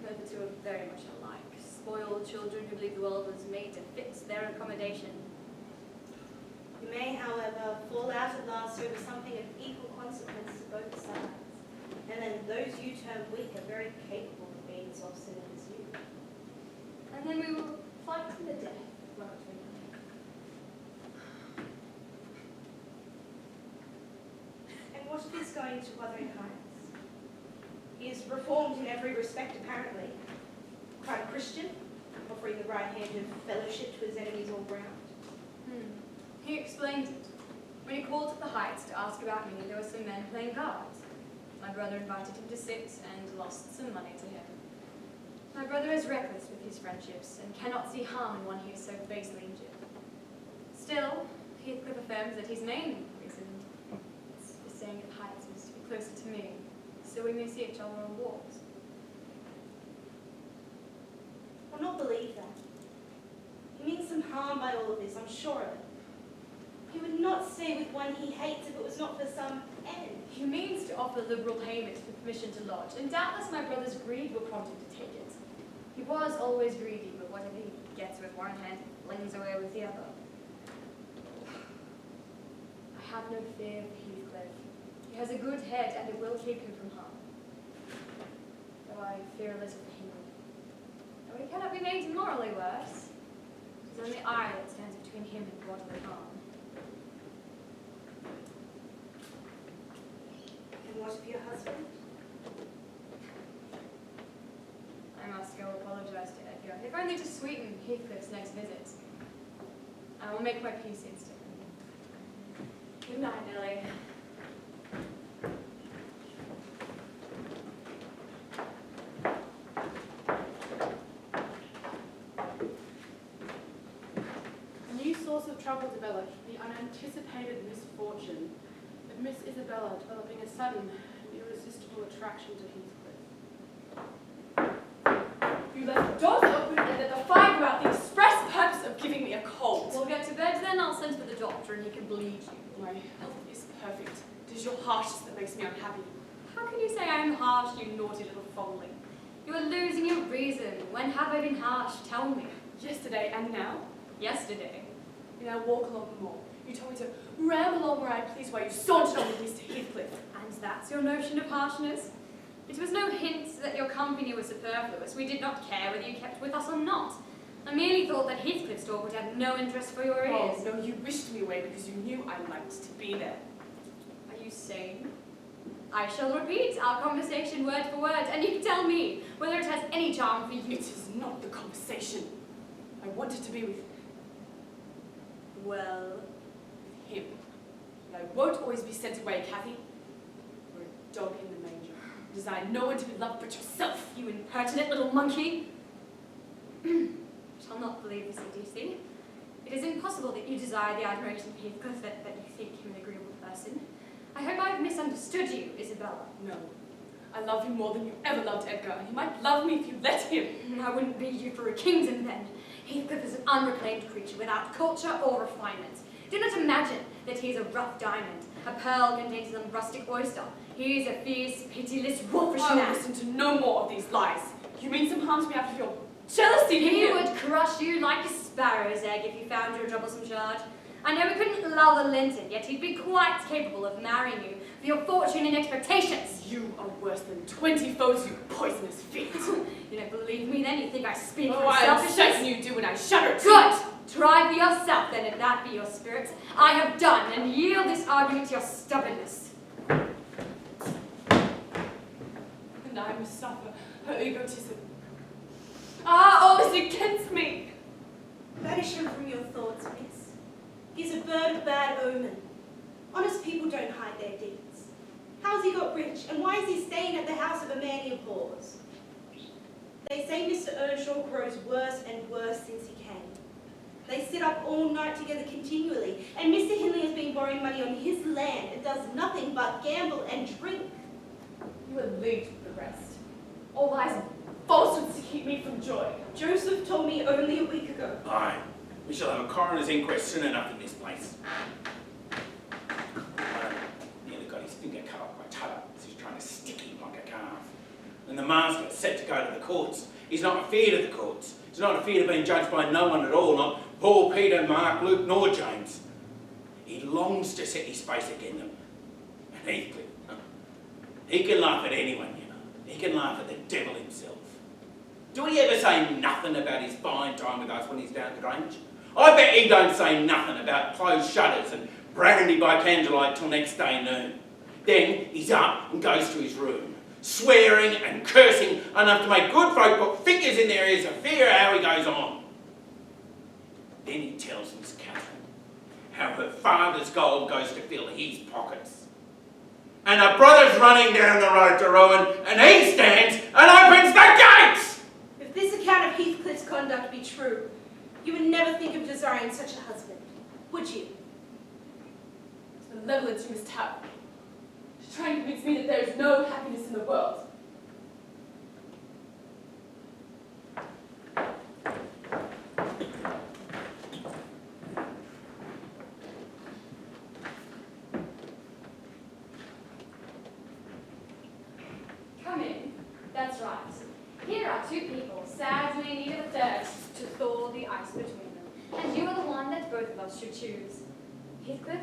Though the two are very much alike, spoiled children who believe the world was made to fit their accommodation. You may, however, fall out at last over something of equal consequence to both sides. And then those you term weak are very capable of being as obstinate as you. And then we will fight to the death, won't we? And what if he's going to Wuthering Heights? He is reformed in every respect, apparently. Quite a Christian, offering the right hand of fellowship to his enemies all round. He explained it. When he called at the Heights to ask about me, there were some men playing cards. My brother invited him to sit and lost some money to him. My brother is reckless with his friendships and cannot see harm in one he is so basely injured. Still, Heathcliff affirms that his main reason for staying at Heights is to be closer to me, so we may see each other on walks. I'll not believe that. He means some harm by all of this, I'm sure of it. He would not stay with one he hates if it was not for some end. He means to offer liberal payment for permission to lodge, and doubtless my brother's greed will prompt him to take it. He was always greedy, but whatever he gets with one hand, he flings away with the other. I have no fear for Heathcliff. He has a good head, and it will keep him from harm. Though I fear a little for him. Though he cannot be made morally worse. It is only I that stands between him and bodily harm. And what of your husband? I must go apologize to Edgar, if only to sweeten Heathcliff's next visit. I will make my peace instantly. Good night, Nellie. A new source of trouble developed, the unanticipated misfortune of Miss Isabella developing a sudden and irresistible attraction to Heathcliff. You left the doors open and let the fire go out the express purpose of giving me a cold. We'll get to bed then. I'll send for the doctor and he can bleed you. My health is perfect. It is your harshness that makes me unhappy. How can you say I am harsh, you naughty little foldling? You are losing your reason. When have I been harsh? Tell me. Yesterday and now? Yesterday. In our walk along the moor, you told me to ramble along where I pleased while you sauntered on with Mr. Heathcliff. And that's your notion of harshness? It was no hint that your company was superfluous. We did not care whether you kept with us or not. I merely thought that Heathcliff's talk would have no interest for your ears. Oh, no, you wished me away because you knew I liked to be there. Are you sane? I shall repeat our conversation word for word, and you can tell me whether it has any charm for you. It is not the conversation. I wanted to be with Well, him. And I won't always be sent away, Kathy. We're a dog in the manger. Designed no one to be loved but yourself. you impertinent little monkey. Shall not believe this, EDC. It is impossible that you desire the admiration of Heathcliff, that you think him an agreeable person. I hope I have misunderstood you, Isabella. No. I love him more than you ever loved Edgar, and he might love me if you let him. I wouldn't beat you for a kingdom then. Heathcliff is an unreclaimed creature without culture or refinement. Do not imagine that he is a rough diamond, a pearl contained in a rustic oyster. He is a fierce, pitiless, wolfish I man. will listen to no more of these lies. You mean some harm to me out of your jealousy? He would crush you like a sparrow's egg if you found your troublesome charge. I know we couldn't lull the Linton, yet he'd be quite capable of marrying you for your fortune and expectations. You are worse than 20 foes, you poisonous fiend. You don't believe me then? You think I speak Oh, from I am selfishness? certain you do, and I shudder. Good! Try for yourself then, if that be your spirit. I have done, and yield this argument to your stubbornness. And I must suffer her egotism. Ah, all is against me. Banish him from your thoughts, miss. He's a bird of bad omen. Honest people don't hide their deeds. How's he got rich, and why is he staying at the house of a man he abhors? They say Mr. Earnshaw grows worse and worse since he came. They sit up all night together continually, and Mr. Hindley has been borrowing money on his land and does nothing but gamble and drink. You are leagued with the rest. All lies and falsehoods to keep me from joy. Joseph told me only a week ago. Aye, we shall have a coroner's inquest soon enough in this place. Nearly got his finger cut off by Tubber as he's trying to stick him like a calf. And the master's set to go to the courts. He's not afeard of the courts. He's not afeard of being judged by no one at all, not Paul, Peter, Mark, Luke, nor James. He longs to set his face against them. And Heathcliff, he can laugh at anyone, you know. He can laugh at the devil himself. Do he ever say nothing about his fine time with us when he's down at the Grange? I bet he don't say nothing about closed shutters and brandy by candlelight till next day noon. Then he's up and goes to his room, swearing and cursing enough to make good folk put fingers in their ears for fear how he goes on. Then he tells Miss Catherine how her father's gold goes to fill his pockets. And her brother's running down the road to ruin, and he stands and opens the gates! If this account of Heathcliff's conduct be true, you would never think of desiring such a husband, would you? It's the malevolence you must have. To try and convince me that there is no happiness in the world. Come in. That's right. Here are two people, sadly in need of a third, to thaw the ice between them. And you are the one that both of us should choose. Heathcliff,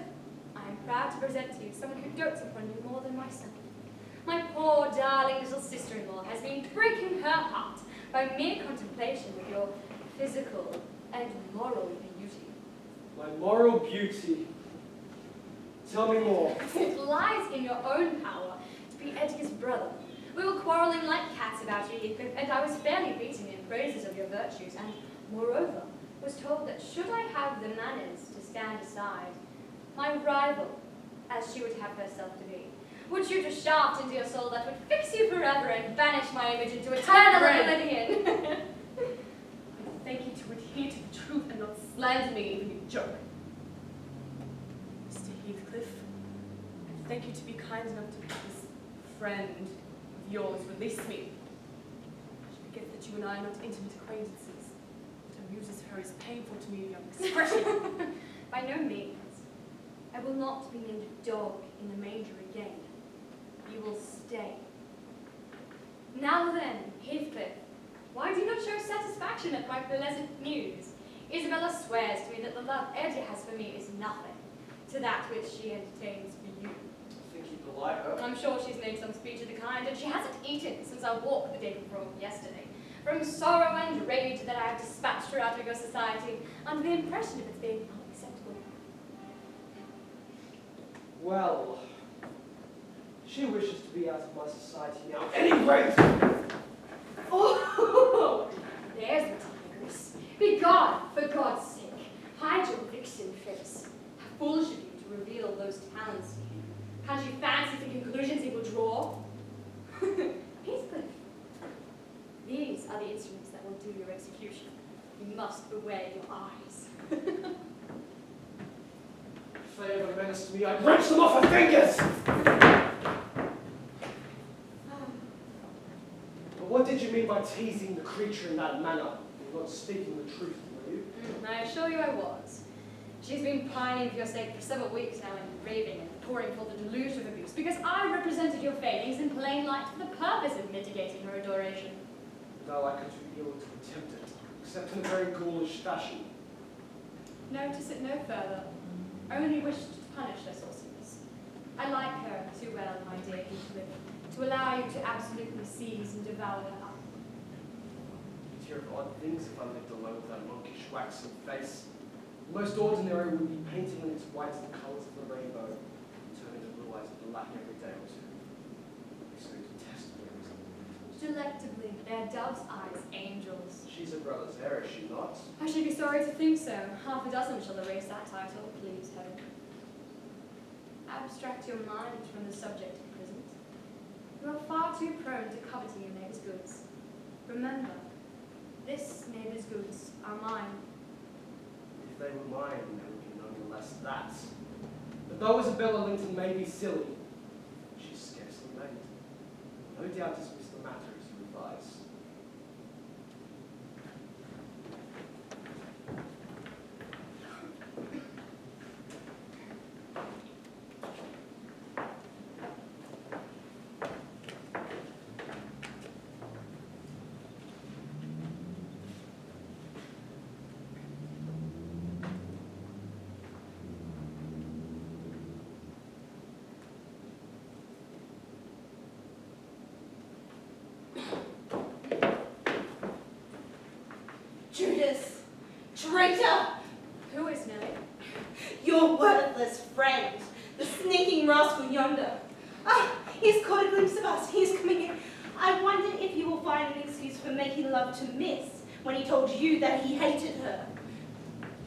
I am proud to present to you someone who dotes upon you more than myself. My poor darling little sister-in-law has been breaking her heart by mere contemplation of your physical and moral beauty. My moral beauty. Tell me more. It lies in your own power to be Edgar's brother. We were quarrelling like cats about you, Heathcliff, and I was fairly beating in praises of your virtues, and, moreover, was told that should I have the manners to stand aside, my rival, as she would have herself to be, would shoot a shaft into your soul that would fix you forever and banish my image into eternal oblivion. I thank you to adhere to the truth and not slander me even in joke. Mr. Heathcliff, I thank you to be kind enough to make this friend of yours release me. She forgets that you and I are not intimate acquaintances. What amuses her is painful to me beyond expression. By no means. I will not be named dog in the manger again. You will stay. Now then, Heathcliff, why do you not show satisfaction at my pleasant news? Isabella swears to me that the love Edgar has for me is nothing to that which she entertains for you. I think you delight her. I'm sure she's made some speech of the kind, and she hasn't eaten since our walk the day before yesterday. from sorrow and rage that I have dispatched her out of your society under the impression of its being unacceptable. Well, she wishes to be out of my society now. At any rate! Oh, there's the tigress. Be gone, for God's sake. Hide your vixen face. How foolish of you to reveal those talents to him. Can't you fancy the conclusions he will draw? Heathcliff, these are the instruments that will do your execution. You must beware your eyes. If they ever menaced me, I'd wrench them off her fingers! But what did you mean by teasing the creature in that manner? You're not speaking the truth, were you? I assure you I was. She's been pining for your sake for several weeks now and raving and pouring forth a deluge of abuse because I represented your failings in plain light for the purpose of mitigating her adoration. No, I could be able to attempt it, except in a very ghoulish fashion. Notice it no further. Only wished to punish her sauciness. I like her too well, my dear Heathcliff, to allow you to absolutely seize and devour her up. You'd hear of odd things if I lived alone with that monkish waxen face. The most ordinary would be painting in its white the colours of the rainbow, turning the blue eyes black every day or two. They so detestably resemble. Delectably, they're dove's eyes, angels. She's a brother's heir, is she not? I should be sorry to think so. Half a dozen shall erase that title, please heaven. Abstract your mind from the subject at present. You are far too prone to coveting your neighbour's goods. Remember, this neighbour's goods are mine. If they were mine, they would be nonetheless that. But though Isabella Linton may be silly, she's scarcely made. No doubt dismiss the matter as you advise. Judas! Traitor! Who is Nellie? Your worthless friend, the sneaking rascal yonder. Ah, he's caught a glimpse of us. He's coming in. I wondered if you will find an excuse for making love to Miss when he told you that he hated her.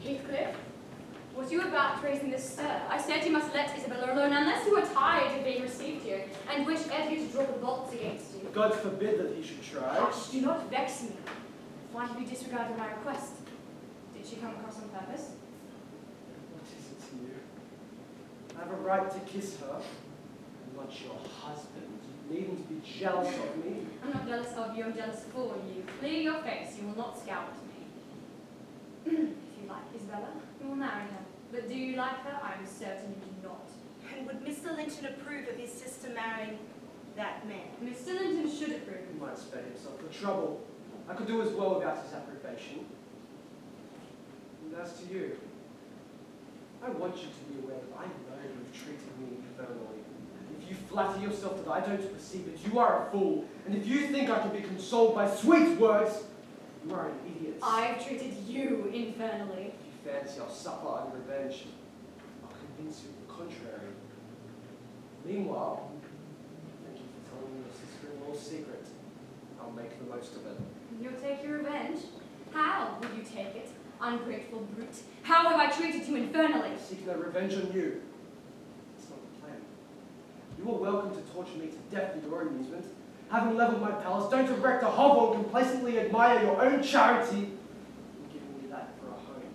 Heathcliff? Was you about raising this stir? I said you must let Isabella alone unless you are tired of being received here and wish Edgar to draw the bolts against you. God forbid that he should try. Hush, do not vex me. Why have you disregarded my request? Did she come across on purpose? What is it to you? I have a right to kiss her. I'm not your husband. You needn't be jealous of me. I'm not jealous of you, I'm jealous for you. Clear your face, you will not scout at me. If you like Isabella, you will marry her. But do you like her? I am certain you do not. And would Mr. Linton approve of his sister marrying that man? Mr. Linton should approve. He might spare himself the trouble. I could do as well without his approbation. And as to you, I want you to be aware that I know you've treated me infernally. If you flatter yourself that I don't perceive it, you are a fool. And if you think I can be consoled by sweet words, you are an idiot. I've treated you infernally. If you fancy I'll suffer on revenge, I'll convince you of the contrary. Meanwhile, thank you for telling me your sister-in-law's secret. I'll make the most of it. You'll take your revenge? How will you take it, ungrateful brute? How have I treated you infernally? I seek no revenge on you. It's not the plan. You are welcome to torture me to death for your amusement. Having levelled my palace, don't erect a hovel and complacently admire your own charity in giving me that for a home.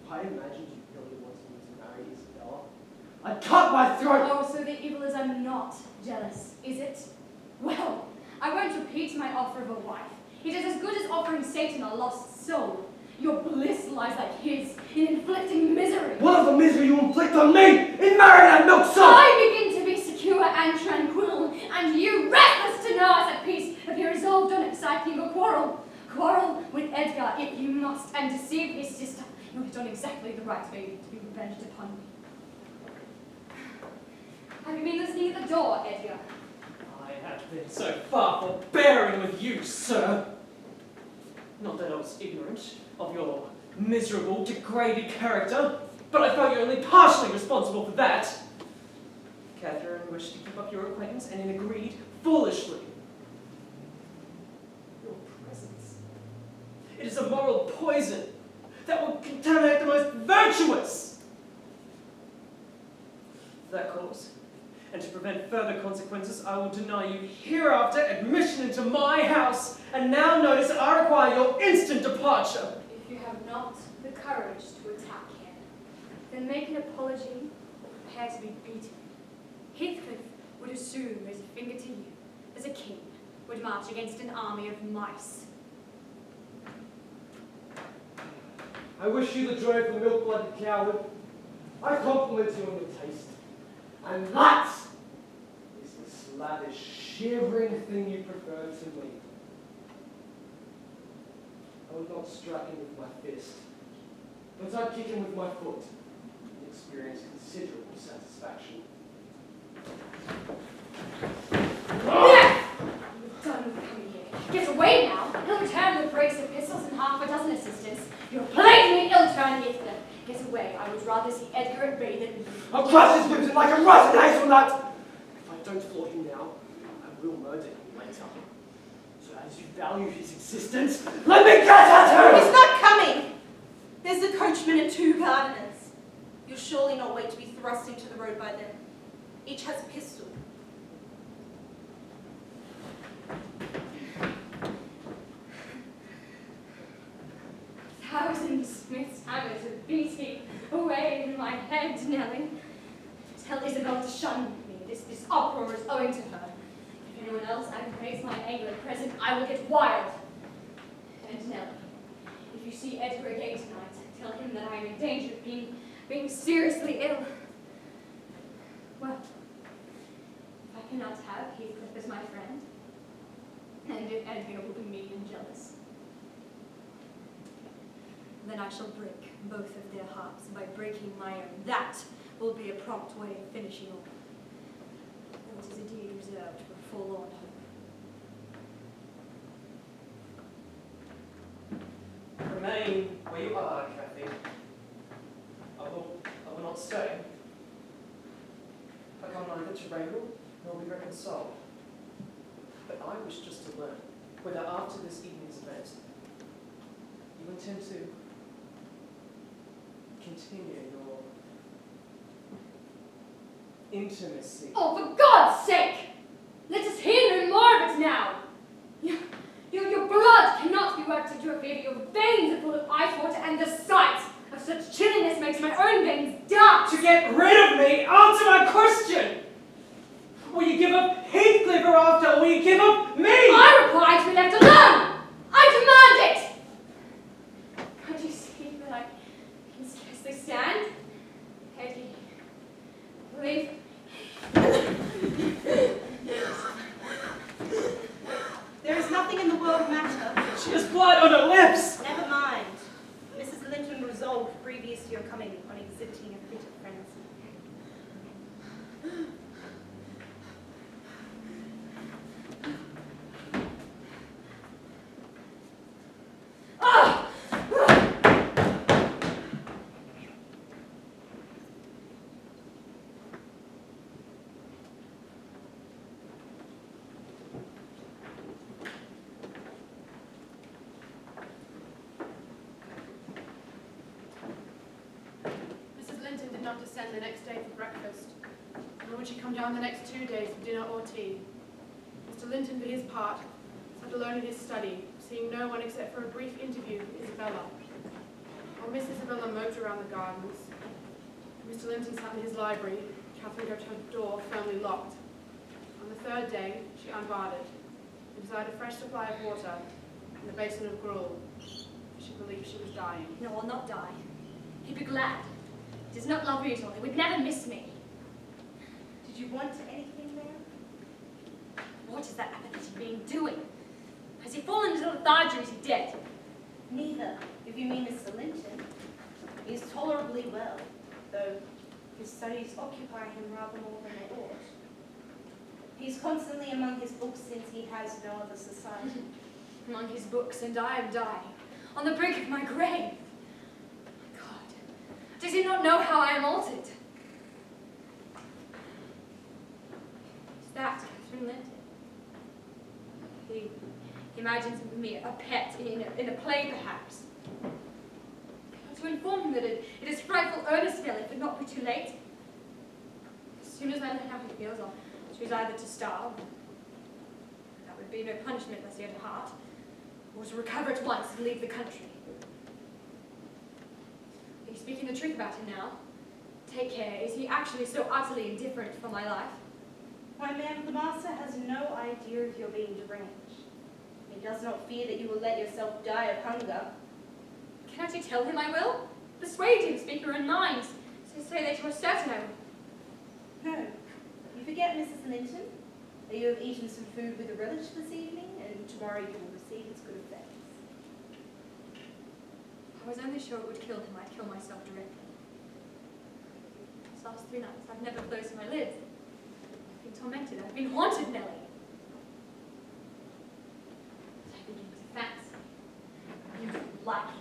If I imagined you really wanted me to marry Isabella, I'd cut my throat! Oh, so the evil is I'm not jealous, is it? Well, I won't repeat my offer of a wife. It is as good as offering Satan a lost soul. Your bliss lies like his in inflicting misery. What of the misery you inflict on me in marrying that milksop? I begin to be secure and tranquil, and you restless to know us at peace. Have you resolved on exciting a quarrel? Quarrel with Edgar if you must, and deceive his sister. You have done exactly the right way to be revenged upon me. Have you been listening at the door, Edgar? I have been so far forbearing with you, sir. Not that I was ignorant of your miserable, degraded character, but I felt you're only partially responsible for that. Catherine wished to keep up your acquaintance and agreed foolishly. Your presence. It is a moral poison that will contaminate the most virtuous. For that cause, and to prevent further consequences, I will deny you hereafter admission into my house, and now notice that I require your instant departure. If you have not the courage to attack him, then make an apology or prepare to be beaten. Heathcliff would as soon raise a finger to you as a king would march against an army of mice. I wish you the joy of the milk-blooded coward. I compliment you on your taste. And that is the slavish, shivering thing you prefer to me. I would not strike him with my fist, but I'd kick him with my foot and experience considerable satisfaction. Yes! You're done with coming here. Get away now. He'll return with a brace of pistols and half a dozen assistants. You're blatantly ill-trained, Heathcliff. Get away. I would rather see Edgar at bay than you. I'll crush his whips like a rotten hazelnut! If I don't floor him now, I will murder him later. So as you value his existence, let me get at him! He's not coming! There's the coachman and 2 gardeners. You'll surely not wait to be thrust into the road by them. Each has a pistol. Thousand Smith's hammers have beat me away in my head, Nellie. Tell Isabel to shun me. This uproar is owing to her. If anyone else aggravates my anger at present, I will get wild. And Nellie, if you see Edgar again tonight, tell him that I am in danger of being seriously ill. Well, if I cannot have Heathcliff as my friend, and if Edgar will be mean and jealous, then I shall break both of their hearts by breaking my own. That will be a prompt way of finishing all. Though it is indeed reserved for forlorn hope. Remain where you are, Kathy. I will not stay. I come neither to wrangle nor be reconciled. But I wish just to learn whether after this evening's event you intend to continue your intimacy. Oh, for God's sake! Let us hear no more of it now! Your blood cannot be worked into a fever. Your veins are full of ice water, and the sight of such chilliness makes my own veins dart. To get rid of me, answer my question! Will you give up Heathcliff hereafter, or will you give up me? I reply to be left alone! I demand it! Can't you see that I can scarcely stand? Eddie, leave. There is nothing in the world matter. She has blood on her lips! Never mind. Mrs. Linton resolved previous to your coming on exhibiting a fit of frenzy. Not descend the next day for breakfast, nor would she come down the next 2 days for dinner or tea. Mr. Linton, for his part, sat alone in his study, seeing no one except for a brief interview with Isabella. While Miss Isabella moped around the gardens, Mr. Linton sat in his library, Catherine kept her door firmly locked. On the 3rd day, she unbarred it, and desired a fresh supply of water and a basin of gruel. She believed she was dying. No, I'll not die. He'd be glad. He does not love me at all. He would never miss me. Did you want anything there? What is that apathetic being doing? Has he fallen into lethargy or is he dead? Neither, if you mean Mr. Linton. He is tolerably well, though his studies occupy him rather more than they ought. He's constantly among his books since he has no other society. Among his books, and I am dying, on the brink of my grave. God, does he not know how I am altered? Is that Catherine Linton? He imagines me a pet in a play, perhaps. To inform him that it is frightful earnest, Nelly, but not be too late. As soon as I learn how he feels, I'll choose either to starve, that would be no punishment unless he had a heart, or to recover at once and leave the country. Are you speaking the truth about him now? Take care. Is he actually so utterly indifferent for my life? Why, ma'am, the master has no idea of your being deranged. He does not fear that you will let yourself die of hunger. Cannot you tell him I will? Persuade him, speak your own mind, so say that you are certain I will. No. You forget, Mrs. Linton, that you have eaten some food with a relish this evening, and tomorrow you will receive its good effects. I was only sure it would kill him, I'd kill myself directly. These last 3 nights, I've never closed my lids. I've been tormented, I've been haunted, Nelly. I begin to fancy you like me.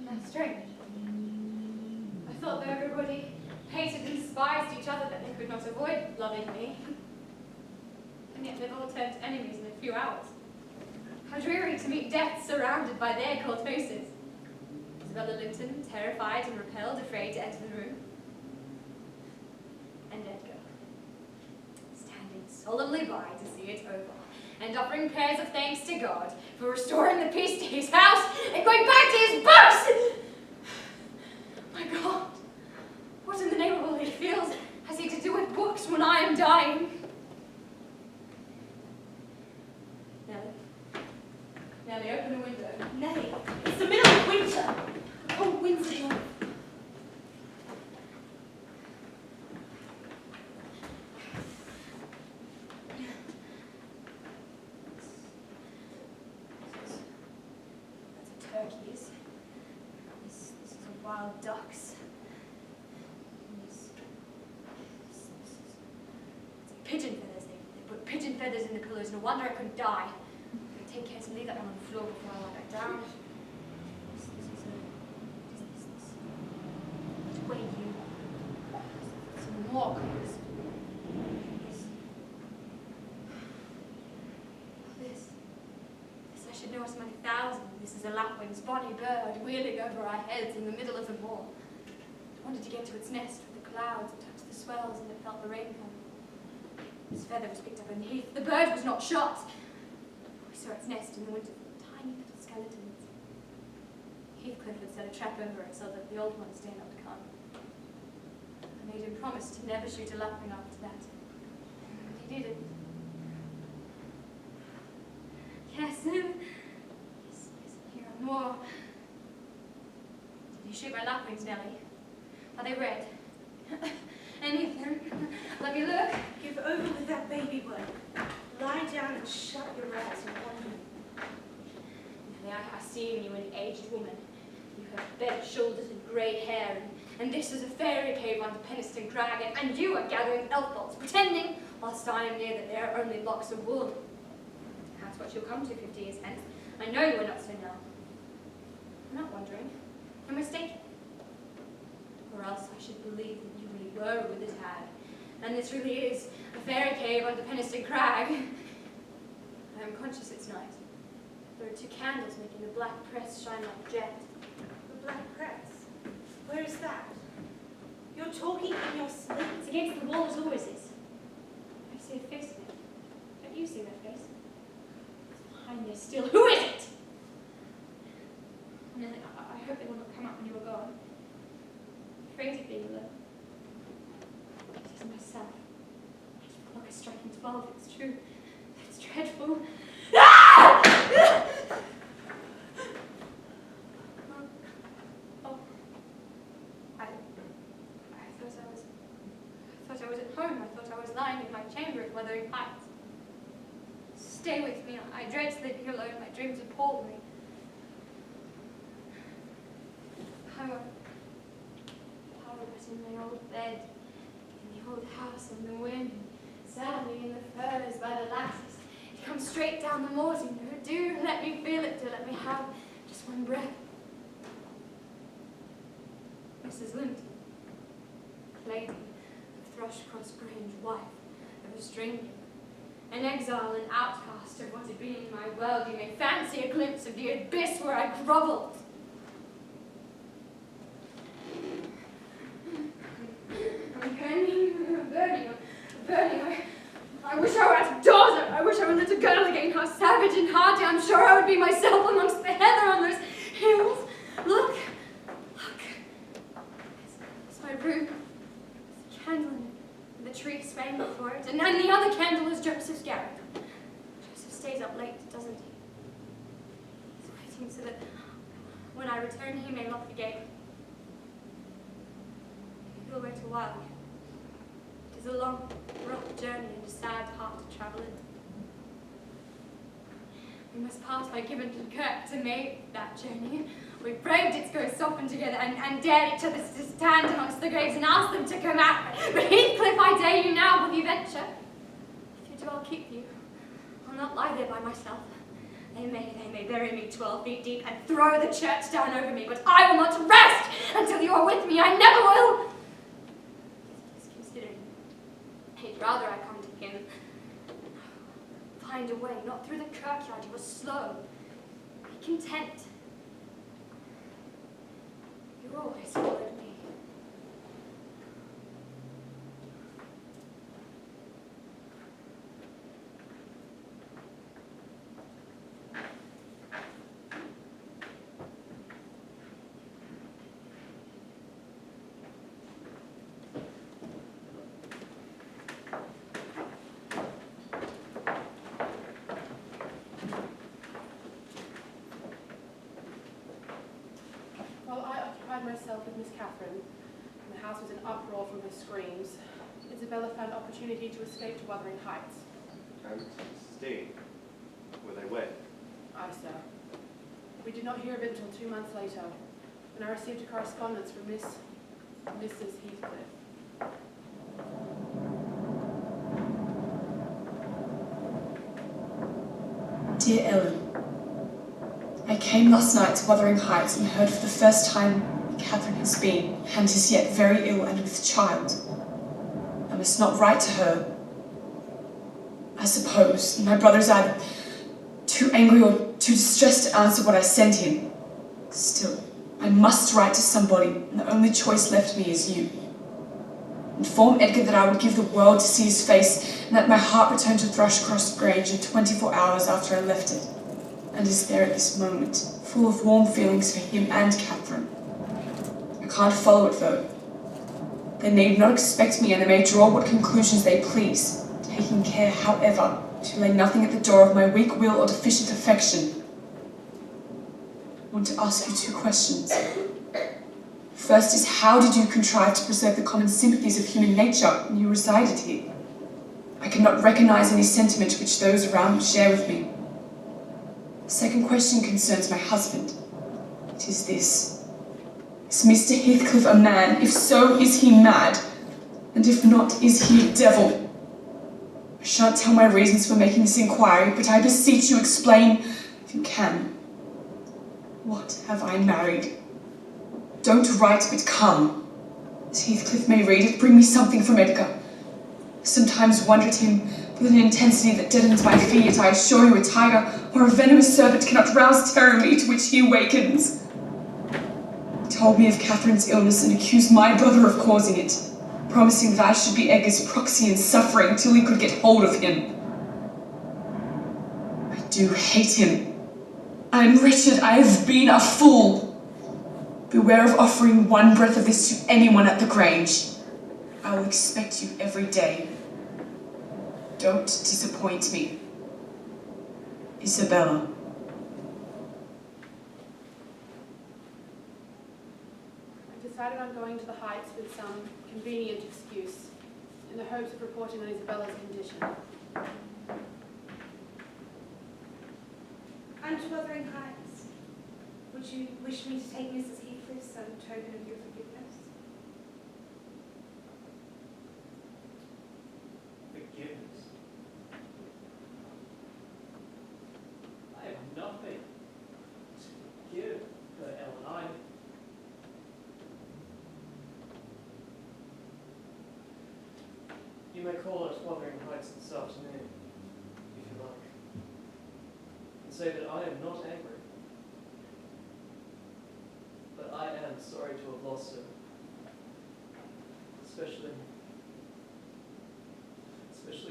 That's strange. I thought that everybody hated and despised each other, that they could not avoid loving me. And yet they've all turned enemies in a few hours. How dreary to meet death surrounded by their cortoses. Isabella Linton, terrified and repelled, afraid to enter the room. And Edgar, standing solemnly by to see it over, and offering prayers of thanks to God for restoring the peace to his house and going back to his books! My God, what in the name of all he feels has he to do with books when I am dying? Nelly, open the window. Nay, it's the middle of winter. The cold winds are blowing. That's a turkeys. This is a wild ducks. This is pigeon feathers. They put pigeon feathers in the pillows. No wonder I couldn't die. Take care to leave that one on the floor before I lie back down. This is wait you. Some more colours. This I should know as many thousand. This is a lapwing's bonny bird wheeling over our heads in the middle of the moor. It wanted to get to its nest with the clouds. It touched the swells and it felt the rain come. Its feather was picked up in the heath. The bird was not shot. We saw its nest in the winter full of tiny little skeletons. Heathcliff had set a trap over it so that the old ones dare not come. I made him promise to never shoot a lapwing after that. But he didn't. Yes, here are more. Did you shoot my lapwings, Nelly? Are they red? Any of them? Let me look. Give over with that baby bird. Lie down and shut your eyes and wonder. Nelly, I see in you an aged woman. You have bent shoulders and grey hair, and this is a fairy cave under Penistone Crag, and you are gathering elf bolts, pretending, whilst I am near, that they are only locks of wool. That's what you'll come to 50 years hence. I know you are not so now. I'm not wondering. You're mistaken. Or else I should believe that you really were a withered hag, and this really is a fairy cave under Penistone Crag. I am conscious it's night. There are 2 candles making the black press shine like jet. The black press? Where is that? You're talking in your sleep. It's against the wall as always is. I see a face in it. Don't you see that face? It's behind there still. Who is it? Nelly, I hope they will not come up when you are gone. I'm afraid of being alone. It is myself. The clock is striking 12, it's true. It's dreadful. Ah! Oh. I thought I was at home. I thought I was lying in my chamber at Wuthering Heights. Stay with me. I dread sleeping alone. My dreams appall me. Power was in my old bed, in the old house on the wind, sadly in the firs by the lattice. It comes straight down the moors, you know. Do let me feel it, do let me have just one breath. Mrs. Linton, lady of Thrushcross Grange, wife of a stranger, an exile, an outcast of what had been my world. You may fancy a glimpse of the abyss where I grovelled. I'm burning. I wish I were at a daughter. I wish I were a little girl again. How savage and hardy. I'm sure I would be myself amongst the heather on those hills. Look. It's my room. There's a candle in the tree swaying before it. And then the other candle is Joseph's garret. Joseph stays up late, doesn't he? He's waiting so that when I return, he may lock the gate. He'll wait a while. It is a long, rough journey and a sad heart to travel in. We must pass by Givington Kirk to make that journey. We braved its ghosts often together and dared each other to stand amongst the graves and ask them to come out. But Heathcliff, I dare you now, will you venture? If you do, I'll keep you. I'll not lie there by myself. They may bury me 12 feet deep and throw the church down over me, but I will not rest until you are with me. I never will. He's considering. He'd rather I come to him. Find a way, not through the kirkyard. You are slow. Be content. You always followed me. Myself with Miss Catherine, and the house was in uproar from her screams, Isabella found opportunity to escape to Wuthering Heights. And Steen, were they wed? Aye, sir. We did not hear of it until 2 months later, when I received a correspondence from Mrs. Heathcliff. Dear Ellen, I came last night to Wuthering Heights and heard for the first time Catherine has been, and is yet, very ill and with child. I must not write to her. I suppose my brother is either too angry or too distressed to answer what I send him. Still, I must write to somebody, and the only choice left me is you. Inform Edgar that I would give the world to see his face, and that my heart returned to Thrushcross Grange in 24 hours after I left it, and is there at this moment, full of warm feelings for him and Catherine. I can't follow it though. They need not expect me, and they may draw what conclusions they please, taking care, however, to lay nothing at the door of my weak will or deficient affection. I want to ask you 2 questions. First is, how did you contrive to preserve the common sympathies of human nature when you resided here? I cannot recognize any sentiment which those around me share with me. The second question concerns my husband. It is this. Is Mr. Heathcliff a man? If so, is he mad? And if not, is he a devil? I shan't tell my reasons for making this inquiry, but I beseech you explain, if you can. What have I married? Don't write, but come. As Heathcliff may read it, bring me something from Edgar. I sometimes wonder at him with an intensity that deadens my fear, yet I assure you a tiger or a venomous serpent cannot rouse terror in me to which he awakens. He told me of Catherine's illness and accused my brother of causing it, promising that I should be Edgar's proxy in suffering till he could get hold of him. I do hate him. I am wretched. I have been a fool. Beware of offering one breath of this to anyone at the Grange. I will expect you every day. Don't disappoint me. Isabella. I decided on going to the Heights with some convenient excuse, in the hopes of reporting on Isabella's condition. And to Wuthering Heights, would you wish me to take Mrs. Heathcliff some token of your forgiveness? You may call at Wuthering Heights this afternoon, if you like, and say that I am not angry, but I am sorry to have lost her, especially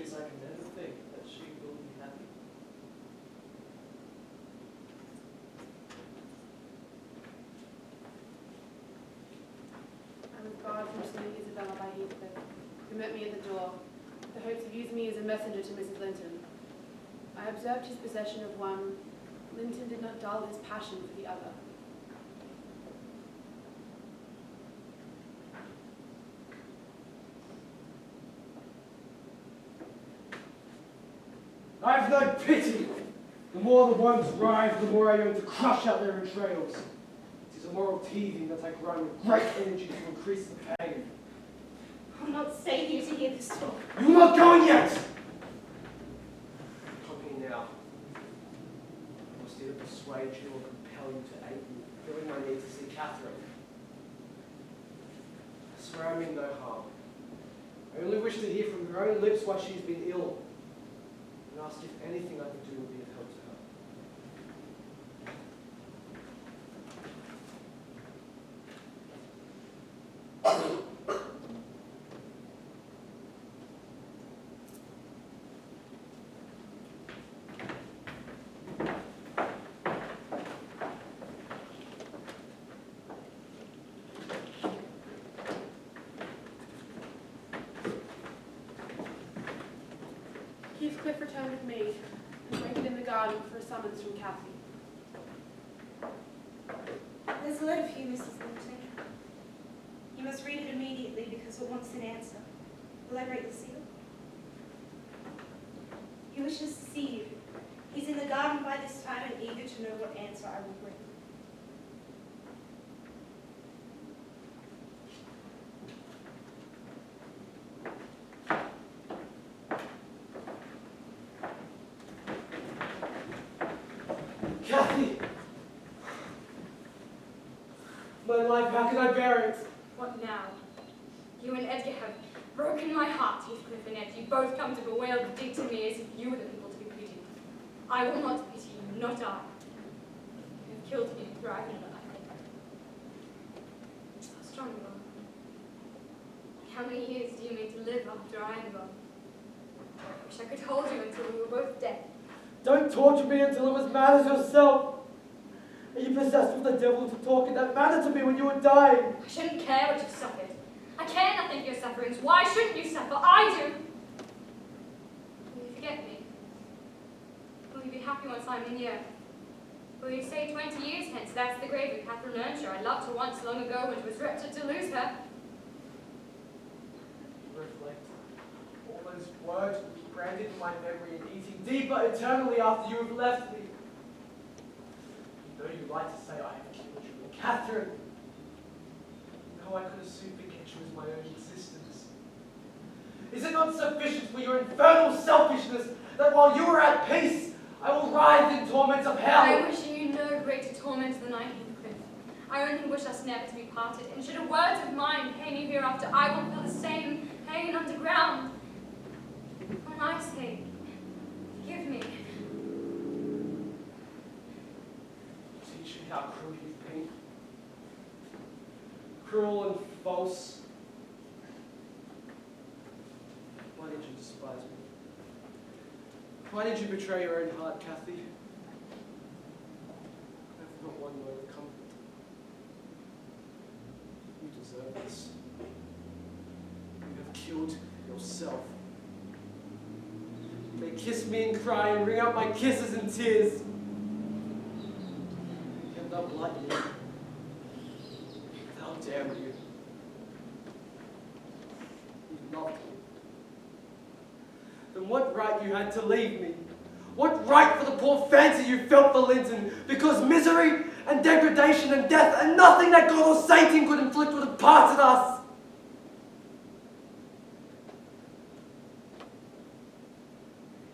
as I can never think that she will be happy. I was barred from seeing Isabella by Heathcliff, who met me at the door, with the hopes of using me as a messenger to Mrs. Linton. I observed his possession of one. Linton did not dull his passion for the other. I have no pity. The more the ones rise, the more I yearn to crush out their entrails. It is a moral teething that I grind with great energy to increase the pain. I'll not stay here to hear this story. You're not going yet! Come here now. I must either persuade you or compel you to aid me, feeling my need to see Catherine. I swear I mean no harm. I only wish to hear from her own lips why she's been ill, and ask if anything I can do will be of help to her. Heathcliff returned with me and waited in the garden for a summons from Cathy. There's a letter for you, Mrs. Linton. You must read it immediately because it wants an answer. Will I break the seal? He wishes to see you. He's in the garden by this time and eager to know what answer I will bring. Cathy! My life, how can I bear it? What now? You and Edgar have broken my heart, Heathcliff and Ed. You both come to bewail the deed to me as if you were the people to be pitied. I will not pity you, not I. You have killed me and thrived in a life. How strong you are. How many years do you mean to live after I am gone? I wish I could hold you until we were both dead. Don't torture me until it was mad as yourself. Are you possessed with the devil to talk in that manner to me when you were dying? I shouldn't care what you've suffered. I care nothing for your sufferings. Why shouldn't you suffer? I do. Will you forget me? Will you be happy once I'm in the earth? Will you say 20 years hence, that's the grave of Catherine Earnshaw I loved her once long ago when it was wretched to lose her? Reflect. All those words will be branded in my memory and eating deeper eternally after you have left me. Though you like to say I have killed you, and Catherine, how I could as soon forget you as my own existence. Is it not sufficient for your infernal selfishness that while you are at peace, I will writhe in torments of hell? I wish you no greater torment than I, Heathcliff. I only wish us never to be parted, and should a word of mine pain you hereafter, I will feel the same pain underground. For my sake, forgive me. Teach me how cruel you've been. Cruel and false. Why did you despise me? Why did you betray your own heart, Cathy? I have not one word of comfort. You deserve this. You have killed yourself. You may kiss me and cry and wring out my kisses and tears. Yet love lightly. How dare you? You loved me. Then what right you had to leave me? What right for the poor fancy you felt for Linton? Because misery and degradation and death and nothing that God or Satan could inflict would have parted us.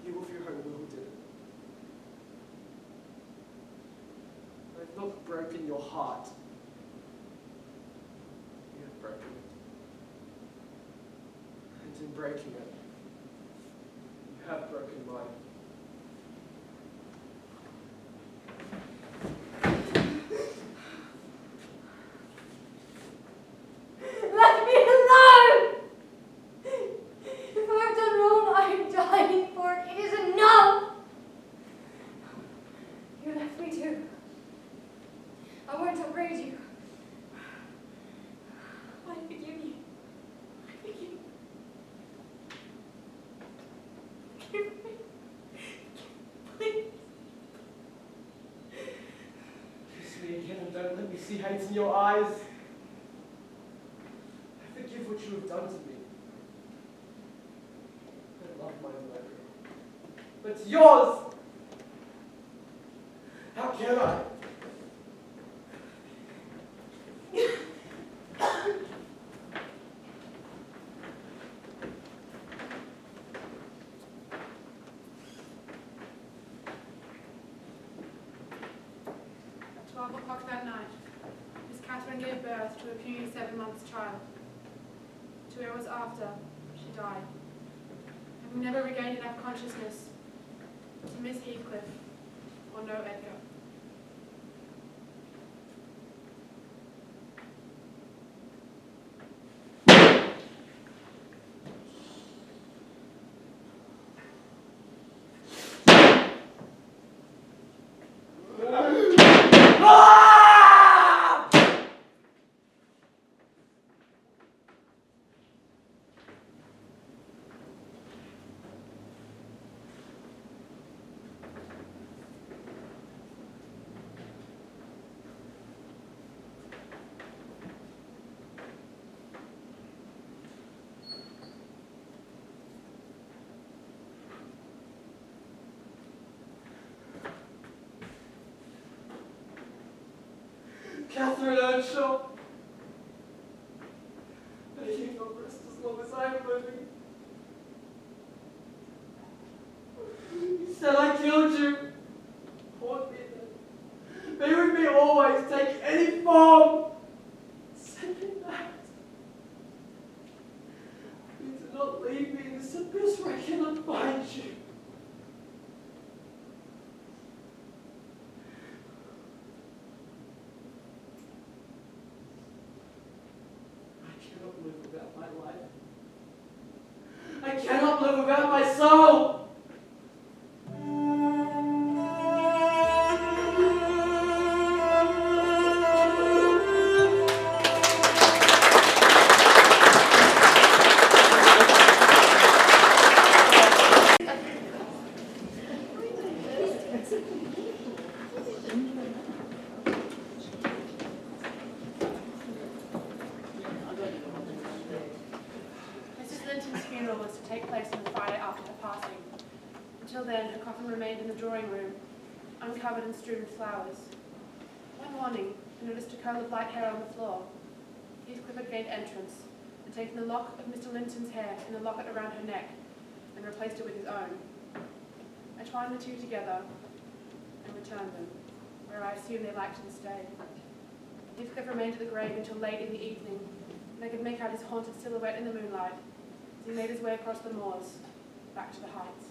You of your own will did it. I have not broken your heart. You have broken it. And in breaking it, have broken mine. Let me alone! If I've done wrong, I am dying for it. It is enough! You left me too. I won't upbraid you. I forgive you. I forgive you. Forgive me. Please. Kiss me again and don't let me see hate in your eyes. I forgive what you have done to me. I love my murderer. But yours! How can I? 12 o'clock that night, Miss Catherine gave birth to a puny 7-month child. 2 hours after, she died, having never regained enough consciousness to miss Heathcliff or know Edgar. Catherine Earnshaw, may you not rest as long as I am living. You said I killed you. Haunt me then. Be with me always, take any form. Send me back. Please do not leave me in this abyss where I cannot find you. Live without my life. I cannot live without my soul! Mrs. Linton's funeral was to take place on the Friday after her passing. Until then, her coffin remained in the drawing room, uncovered and strewn with flowers. One morning, I noticed a curl of light hair on the floor. Heathcliff had gained entrance and taken the lock of Mr. Linton's hair in the locket around her neck and replaced it with his own. I twined the two together and returned them, where I assumed they liked to stay. Heathcliff remained at the grave until late in the evening, and I could make out his haunted silhouette in the moonlight as he made his way across the moors, back to the heights.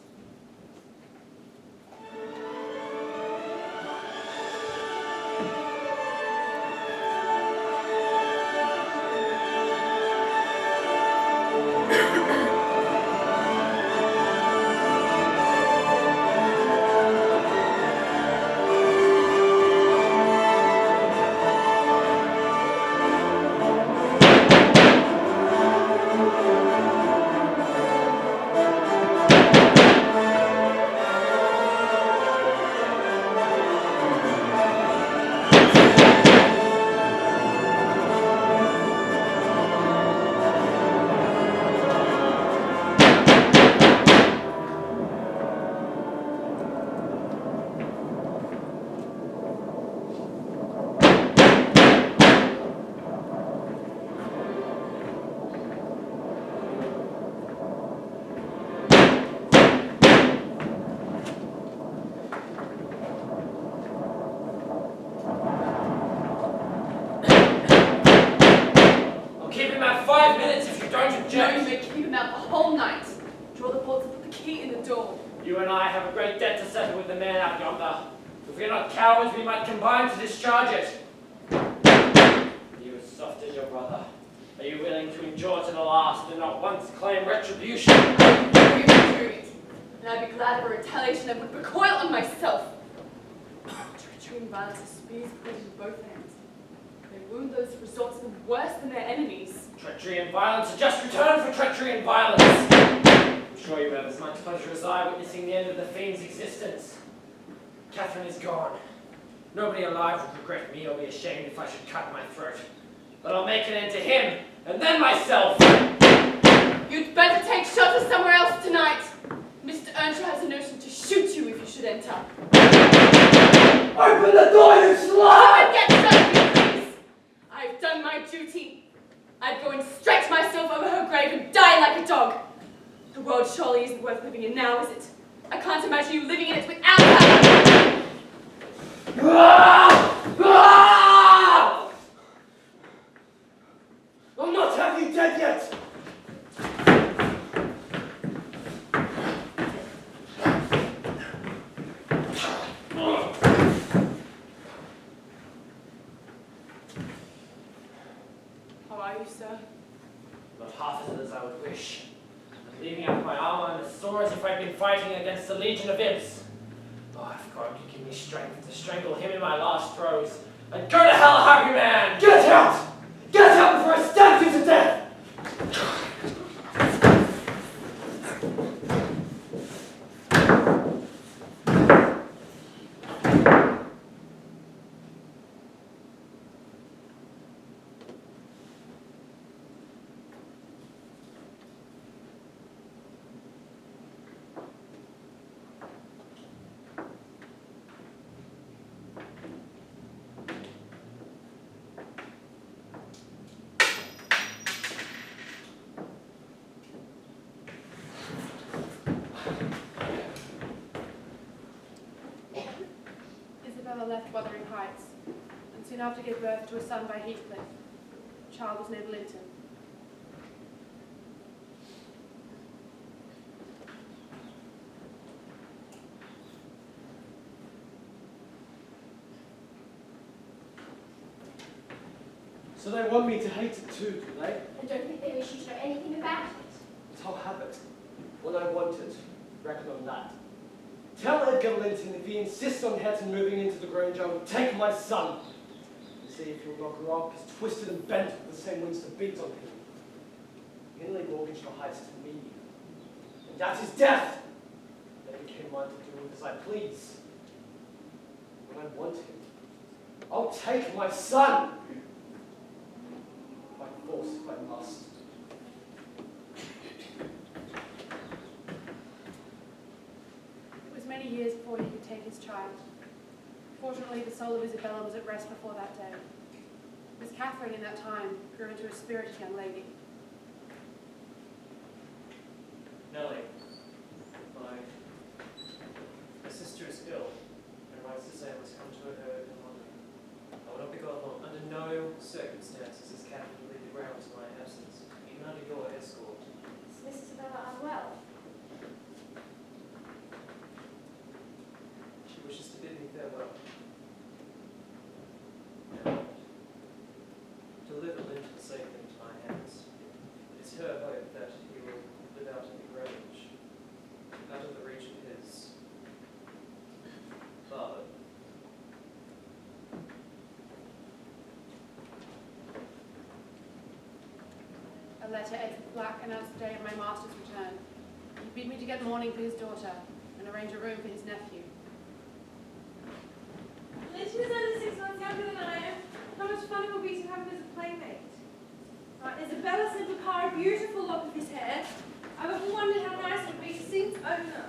the door. You and I have a great debt to settle with the man out yonder. If we are not cowards, we might combine to discharge it. Are you as soft as your brother? Are you willing to endure to the last and not once claim retribution? You would do it, and I'd be glad of a retaliation that would recoil on myself. Treachery and violence are spears pointed in both hands. They wound those who resort to them worse than their enemies. Treachery and violence are just return for treachery and violence. I'm sure you have as much pleasure as I witnessing the end of the fiend's existence. Catherine is gone. Nobody alive would regret me or be ashamed if I should cut my throat. But I'll make an end to him, and then myself! You'd better take shelter somewhere else tonight. Mr. Earnshaw has a notion to shoot you if you should enter. Open the door, you slut! Come and get shut, please! I've done my duty. I'd go and stretch myself over her grave and die like a dog. The world surely isn't worth living in now, is it? I can't imagine you living in it without her. I'll not have you dead yet! How are you, sir? Not half as ill as I would wish. I'm leaving out my armor and as sore as if I'd been fighting against a legion of imps. Oh, if God could give me strength to strangle him in my last throes. And go to hell, happy man! Get out! Get out before I stab you to death! Isabella left Wuthering Heights, and soon after gave birth to a son by Heathcliff. The child was named Linton. So they want me to hate it too, do they? I don't think they wish you to know anything about it. But I'll have it. When I want it, reckon on that. Tell Edgar Linton if he insists on Hetton moving into the Grange, I will take my son. And see if he'll not grow up as twisted and bent with the same winds to beat on him. Henley mortgaged your heights to me. And at his death, they became mine to do with as I please. When I want him, I'll take my son. By force if I must. It was many years before he could take his child. Fortunately, the soul of Isabella was at rest before that day. Miss Catherine, in that time, grew into a spirited young lady. Nellie, my sister is ill, and writes to say I must come to her in London. I will not be gone long. Under no circumstances is Catherine to leave the grounds in my absence, even under your escort. Is Miss Isabella unwell? She wishes to bid me farewell. And deliver Linton safely into my hands. It is her hope that he will live out in the Grange, out of the reach of his father. A letter Edward Black announced the day of my master's return. He bid me to get mourning for his daughter and arrange a room for his nephew. Linton is only 6 months younger than I am. How much fun it will be to have him as a playmate. Isabella sent Papa a beautiful lock of his hair. I've often wondered how nice it would be to see its owner.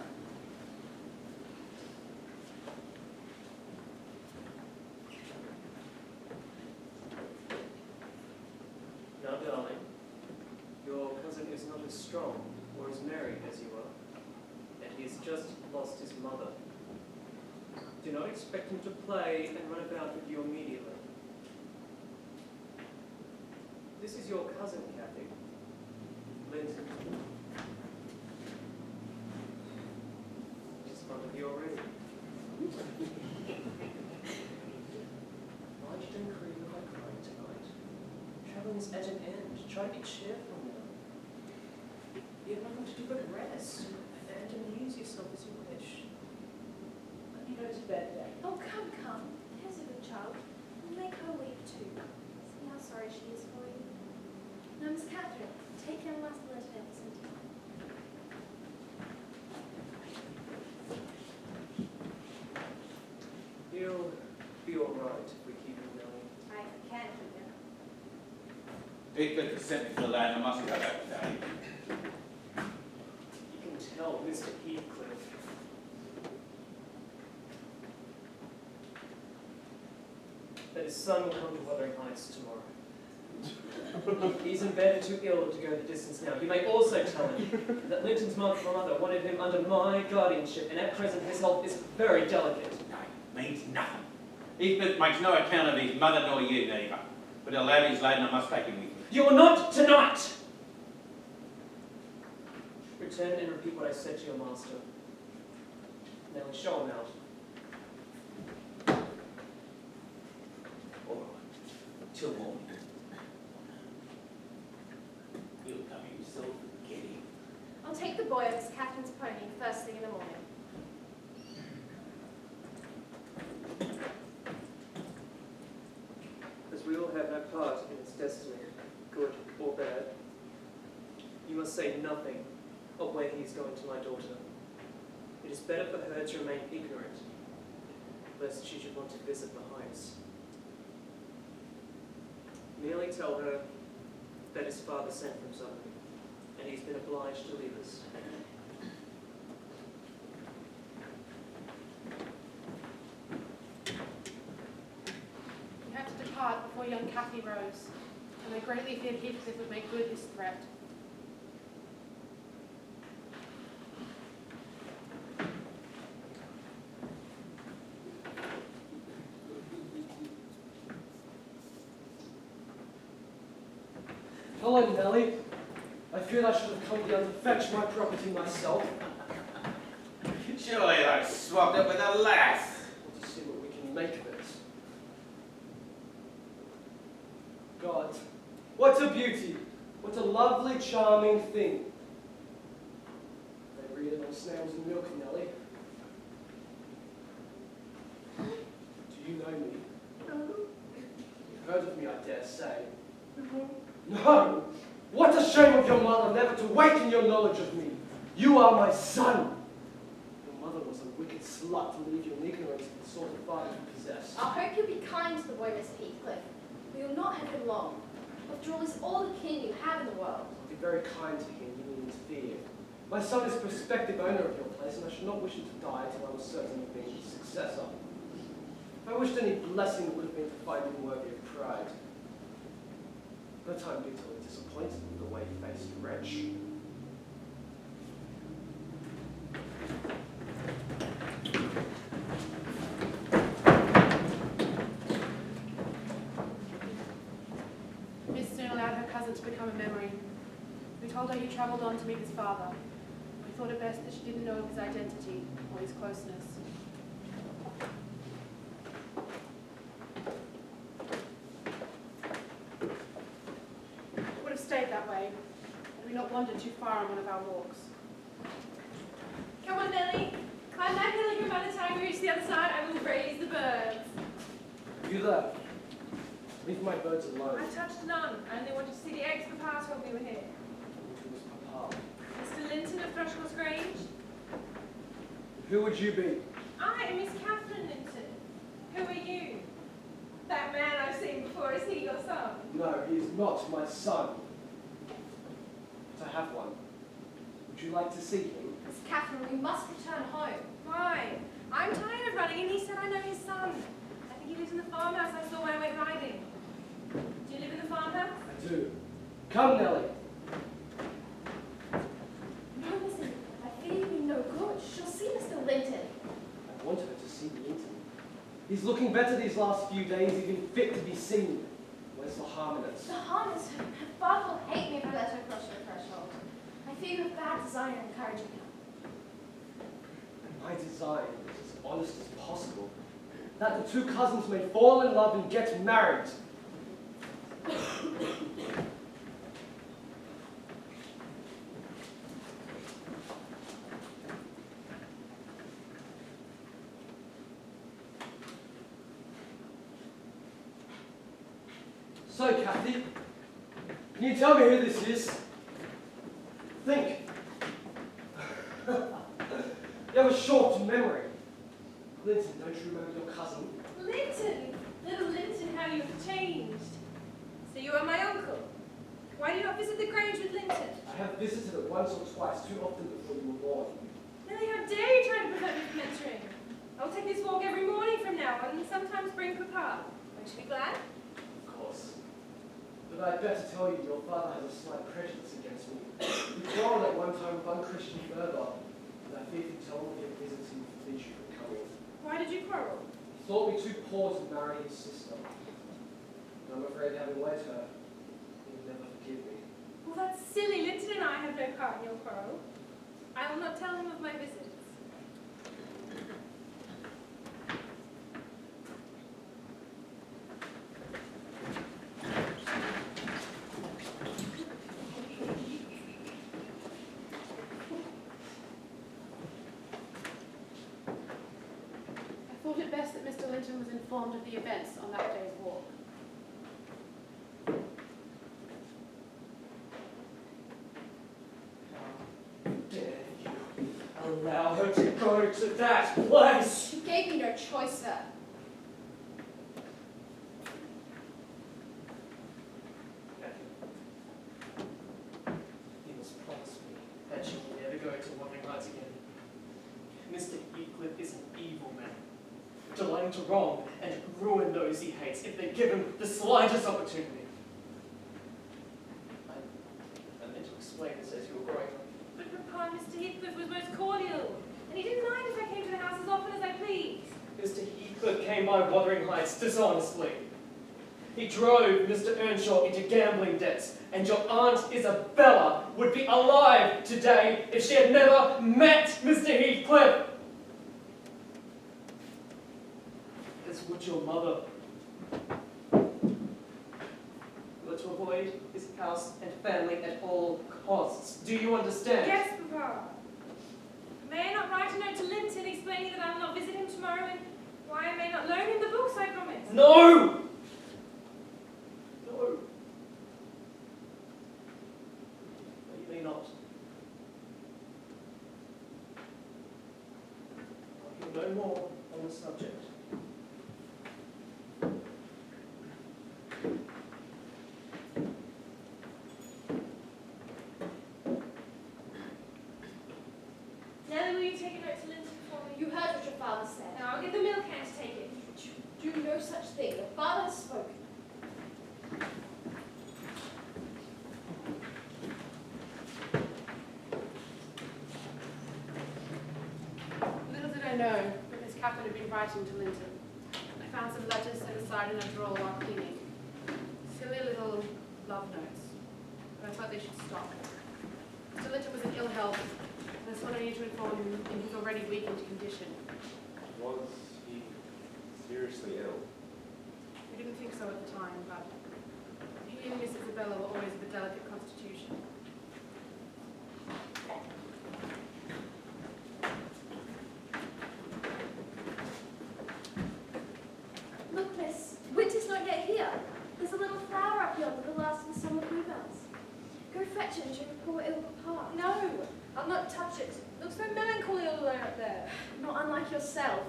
Now, darling, your cousin is not as strong or as merry as you are, and he has just lost his mother. Do not expect him to play and run about with you immediately. This is your cousin, Kathy. Linton. is at an end. Try to be cheerful now. You have nothing to do but rest and amuse yourself as you wish. Let me go to bed then. Oh, come, come. Here's a good child. Make her weep too. See how sorry she is for you. Now, Miss Catherine, take young Master Linton and some tea. He'll be all right if we keep him going. I can't keep him. Heathcliff has sent me for the lad, I must go back today. You can tell Mr. Heathcliff. That his son will come to Wuthering Heights tomorrow. He's in bed and too ill to go the distance now. You may also tell him that Linton's mother wanted him under my guardianship, and at present his health is very delicate. No, it means nothing. Heathcliff makes no account of his mother nor you, neither. But the lad is late and I must take him with me. You are not tonight! Return and repeat what I said to your master. Now show him out. All right, till morning. You'll come himself and get him. I'll take the boy on Miss Catherine's pony first thing in the morning. As we all have no part in its destiny, good or bad, you must say nothing of where he is going to my daughter. It is better for her to remain ignorant, lest she should want to visit the Heights. Merely tell her that his father sent from Southern, and he's been obliged to leave us. We had to depart before young Cathy rose, and I greatly feared Heathcliff would make good his threat. Hello, Nellie. I feel I should have come down to fetch my property myself. Surely I swapped it with a lass. Want to see what we can make of it. God, what a beauty! What a lovely, charming thing. They read it on snails and milk, Nellie. Do you know me? You've heard of me, I dare say. No! What a shame of your mother never to waken your knowledge of me. You are my son. Your mother was a wicked slut to leave you in ignorance of the sort of father you possess. I hope you'll be kind to the boy, Mr. Heathcliff. We will not have him long. After all, he's all the kin you have in the world. Be very kind to him, you need interfere. My son is prospective owner of your place, and I should not wish him to die till I was certain of being his successor. If I wished any blessing, it would have been to find him worthy of pride. No time bitterly disappointed with the way-faced wretch. Miss soon allowed her cousin to become a memory. We told her he travelled on to meet his father. We thought it best that she didn't know of his identity or his closeness. Would have stayed that way, had we not wandered too far on one of our walks. Come on, Nellie. Climb that hill, and by the time we reach the other side, I will raise the birds. You there. Leave my birds alone. I touched none. I only wanted to see the eggs Papa told me were here. Who was Papa? Mr. Linton of Thrushcross Grange. Who would you be? I am Miss Catherine Linton. Who are you? That man I've seen before, is he your son? No, he is not my son. But I have one. Would you like to see him? Miss Catherine, we must return home. Why? I'm tired of running, and he said I know his son. I think he lives in the farmhouse I saw when I went riding. Do you live in the farmhouse? I do. Come, Nellie. No, listen, I fear you mean no good. She'll see Mr. Linton. I want her to see Linton. He's looking better these last few days, even fit to be seen. Where's the harm in it? The harm is her father will hate me if I let her cross your threshold. I fear you have bad design in encouraging him. My design is as honest as possible. That the two cousins may fall in love and get married. So, Kathy, can you tell me who this is? Think. You have a short memory. Linton, don't you remember your cousin? Linton! Little Linton, how you've changed. So you are my uncle. Why do you not visit the Grange with Linton? I have visited it once or twice, too often before you were born. Millie, how dare you try to prevent me from entering? I'll take this walk every morning from now on and sometimes bring Papa. Won't you be glad? Of course. But I'd better tell you your father has a slight prejudice against me. We quarrelled at one time with unchristian fervour, and I fear to tell him if visits him forbids you from coming. Why did you quarrel? He thought me too poor to marry his sister. And I'm afraid having wed her, he would never forgive me. Well, that's silly. Linton and I have no part in your quarrel. I will not tell him of my visits. I thought it best that Mr. Linton was informed of the events on that day's walk. How dare you allow her to go to that place? She gave me no choice, sir. You must promise me that you will never go to Wuthering Heights again. Mr. Heathcliff is an evil man, delighting to wrong and ruin those he hates if they give him the slightest opportunity. I meant to explain this as you were growing up. But Papa, Mr. Heathcliff was most cordial, and he didn't mind if I came to the house as often as I pleased. Mr. Heathcliff came by Wuthering Heights dishonestly. He drove Mr. Earnshaw into gambling debts, and your Aunt Isabella would be alive today if she had never met Mr. Heathcliff. As would your mother. You are to avoid his house and family at all costs. Do you understand? Yes, Papa. May I not write a note to Linton explaining that I will not visit him tomorrow and why I may not loan him the books I promised? No! No. You may not. I'll hear no more on the subject. Nellie, will you take a note to Linton for me? You heard what your father said. Now I'll get the milk can to take it. Do no such thing. Your father has spoken. Little did I know that Miss Catherine had been writing to Linton. I found some letters set aside in a drawer while cleaning. Silly little love notes. But I thought they should stop. Mr. Linton was in ill health, and I wanted you to inform him in his already weakened condition. Was he seriously ill? We didn't think so at the time, but he and Miss Isabella were always of a delicate constitution. Look, miss, winter's not yet here. There's a little flower up yonder, the last of the summer bluebells. Go fetch it and show poor ill papa. No, I'll not touch it. Looks so melancholy all alone up there. Not unlike yourself.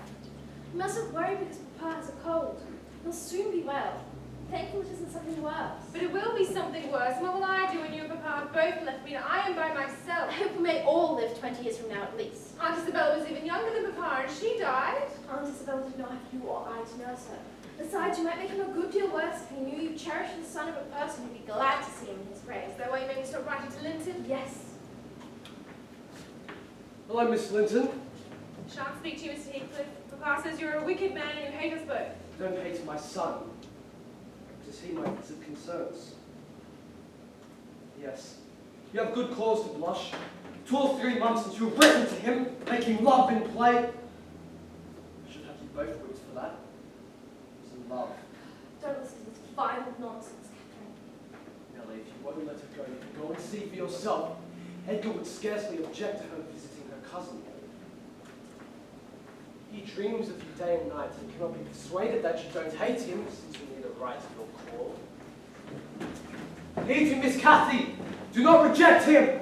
You mustn't worry because papa has a cold. He'll soon be well. Thankful it isn't something worse. But it will be something worse. And what will I do when you and Papa have both left me and I am by myself? I hope we may all live 20 years from now at least. Aunt Isabella was even younger than Papa and she died. Aunt Isabella did not have you or I to nurse her. Besides, you might make him a good deal worse if he knew you cherished the son of a person who'd be glad to see him in his grave. Is that why you made me stop writing to Linton? Yes. Hello, Miss Linton. Shan't speak to you, Mr. Heathcliff. Papa says you're a wicked man and you hate us both. Don't hate my son. Because he might visit concerns. Yes. You have good cause to blush. 2 or 3 months since you have written to him, making love in play. I should have you both whipped for that. It was in love. Don't listen to this vile nonsense, Catherine. Nellie, if you won't let her go, you can go and see for yourself. Edgar would scarcely object to her visiting her cousin. He dreams of you day and night and cannot be persuaded that you don't hate him, since you need a right to your call. Heed him, Miss Cathy. Do not reject him.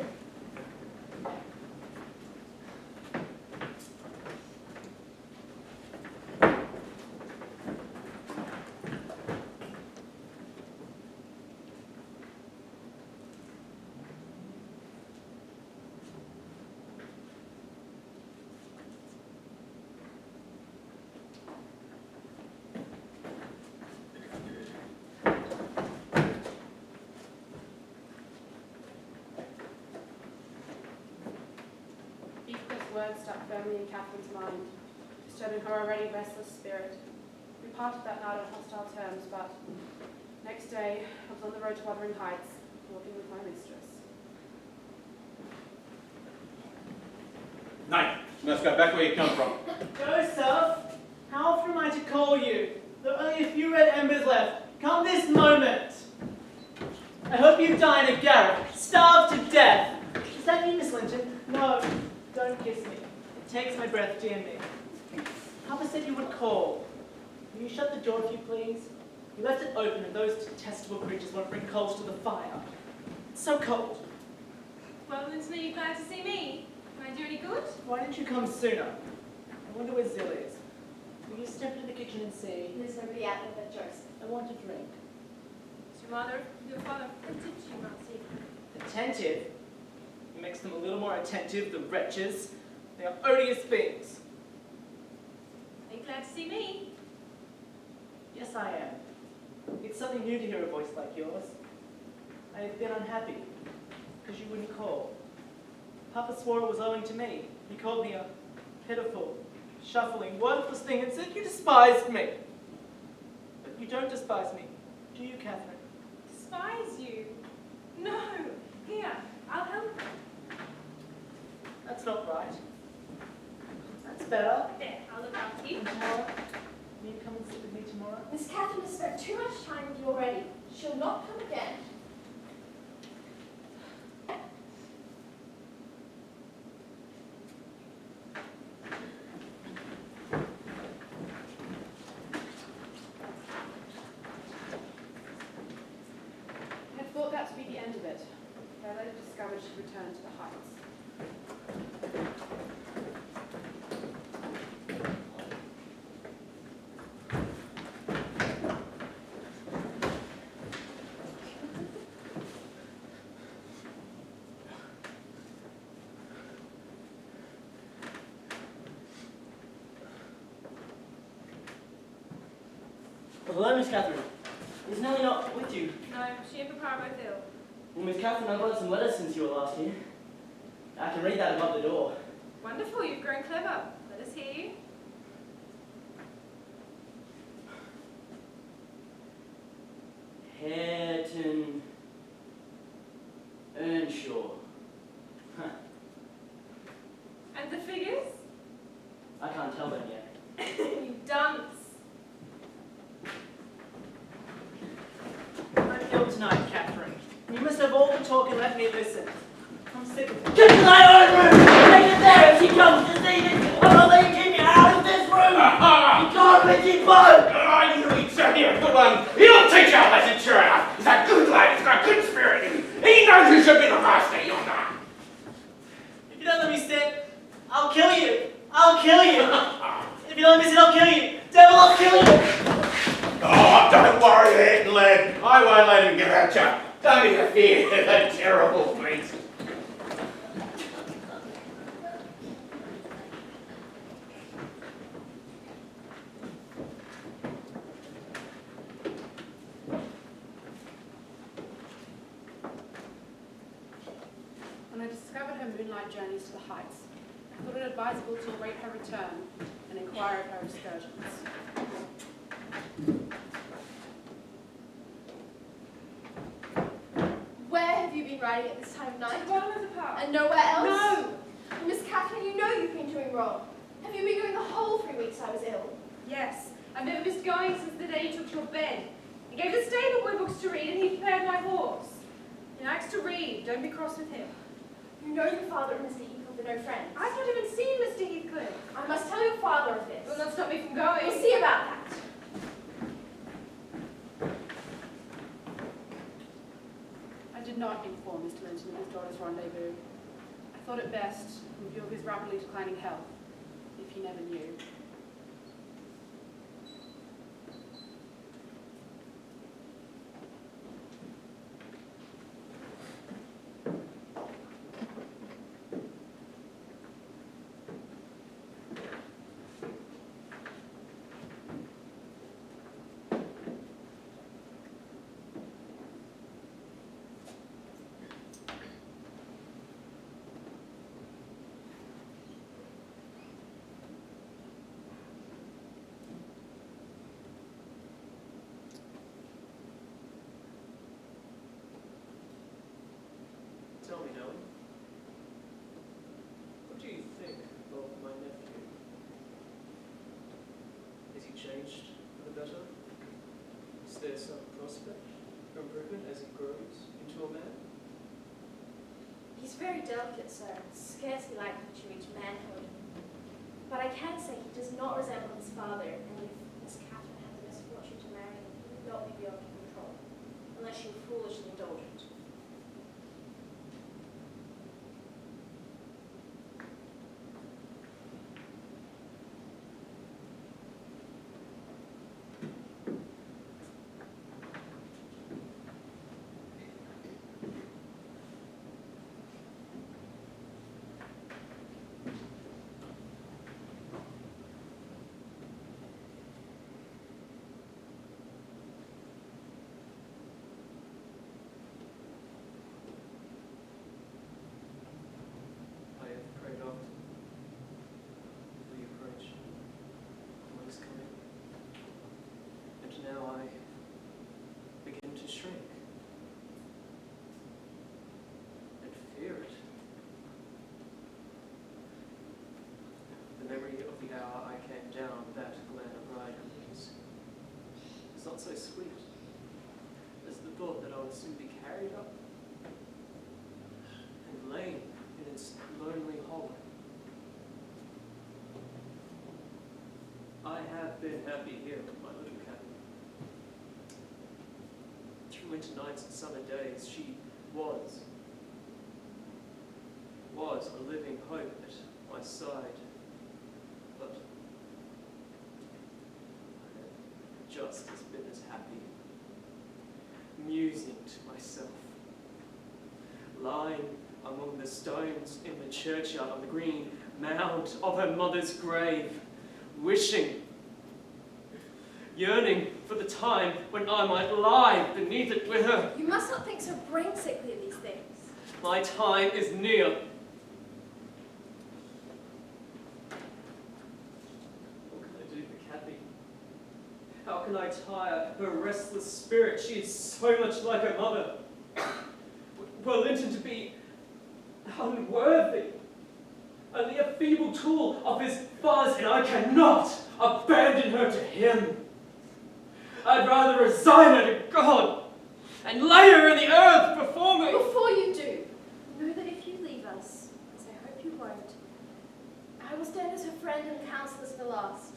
Heathcliff's words stuck firmly in Catherine's mind, disturbing her already restless spirit. We parted that night on hostile terms, but next day I was on the road to Wuthering Heights, walking with my mistress. No, you must go back where you come from. Joseph, how often am I to call you? There are only a few red embers left. Come this moment. I hope you die in a garret, starved to death. Is that you, Miss Linton? No, don't kiss me. It takes my breath, dear me. Papa said you would call. Will you shut the door if you please? You left it open and those detestable creatures won't bring coals to the fire. It's so cold. Well, Linton, are you glad to see me? Can I do any good? Why didn't you come sooner? I wonder where Zill is. Will you step into the kitchen and see? There's nobody out there but Joseph. I want a drink. Is your father attentive to you, Marcy? Attentive? It makes them a little more attentive, the wretches. They are odious beings. Are you glad to see me? Yes, I am. It's something new to hear a voice like yours. I have been unhappy, because you wouldn't call. Papa swore it was owing to me. He called me a pitiful, shuffling, worthless thing and said you despised me. But you don't despise me, do you, Catherine? Despise you? No. Here, I'll help. That's not right. That's better. There, I'll look after you. And tomorrow, will you come and sit with me tomorrow? Miss Catherine has spent too much time with you already. She'll not come again. I had thought that to be the end of it, but I later discovered she'd returned to the Heights. Well, hello, Miss Catherine. Is Nellie not with you? No, she and Papa are both ill. Well, Miss Catherine, I've got some letters since you were last here. I can read that above the door. Wonderful, you've grown clever. Let us hear you. Hareton Earnshaw. Huh. And the figures? I can't tell them yet. You dunce. I'm ill tonight, Catherine. You must have all the talk and let me listen. I'm sick of it. Get to thy own room! Take it there if she comes to see me! I'm not letting you keep me out of this room! You can't let you both! Oh, you eat so here, good one. He'll teach you a lesson, sure enough. He's a good lad, he's got good spirit. He knows who should be the master yonder. If you don't let me sit, I'll kill you! I'll kill you! If you don't let me sit, I'll kill you! Devil, I'll kill you! Oh, don't worry, Ed, lad. I won't let him get at you. Don't even fear that terrible beast. When I discovered her moonlight journeys to the Heights, I thought it advisable to await her return and inquire of her excursions. Where have you been riding at this time of night? To the bottom of the park. And nowhere else? No! Miss Catherine, you know you've been doing wrong. Have you been going the whole 3 weeks I was ill? Yes, I've never missed going since the day you took your bed. He gave the stable boy books to read and he prepared my horse. He likes to read, don't be cross with him. You know your father and Mr. Heathcliff are no friends. I've not even seen Mr. Heathcliff. I must tell your father of this. Will not stop me from going. We'll see about that. did not inform Mr. Linton of his daughter's rendezvous. I thought it best, in view of his rapidly declining health, if he never knew. Tell me, Helen, what do you think of my nephew? Has he changed for the better? Is there some prospect for improvement as he grows into a man? He's very delicate, sir, scarcely likely to reach manhood. But I can say he does not resemble his father, and if Miss Catherine had the misfortune to marry him, he would not be beyond control, unless she were foolishly indulgent. I have prayed often for the approach of what is coming, and now I begin to shrink and fear it. The memory of the hour I came down that glen of Rydal's is not so sweet as the thought that I would soon be carried up and lain in its lonely hollow. I have been happy here in my little cabin. Through winter nights and summer days, she was a living hope at my side. But I have just been as happy, musing to myself, lying among the stones in the churchyard on the green mound of her mother's grave, wishing, yearning for the time when I might lie beneath it with her. You must not think so brain-sickly of these things. My time is near. What can I do for Kathy? How can I tire her restless spirit? She is so much like her mother. Were Linton to be unworthy, only a feeble tool of his father's, and I cannot abandon her to him. I'd rather resign her to God and lay her in the earth before me. Before you do, know that if you leave us, as I hope you won't, I will stand as her friend and counsellor to the last.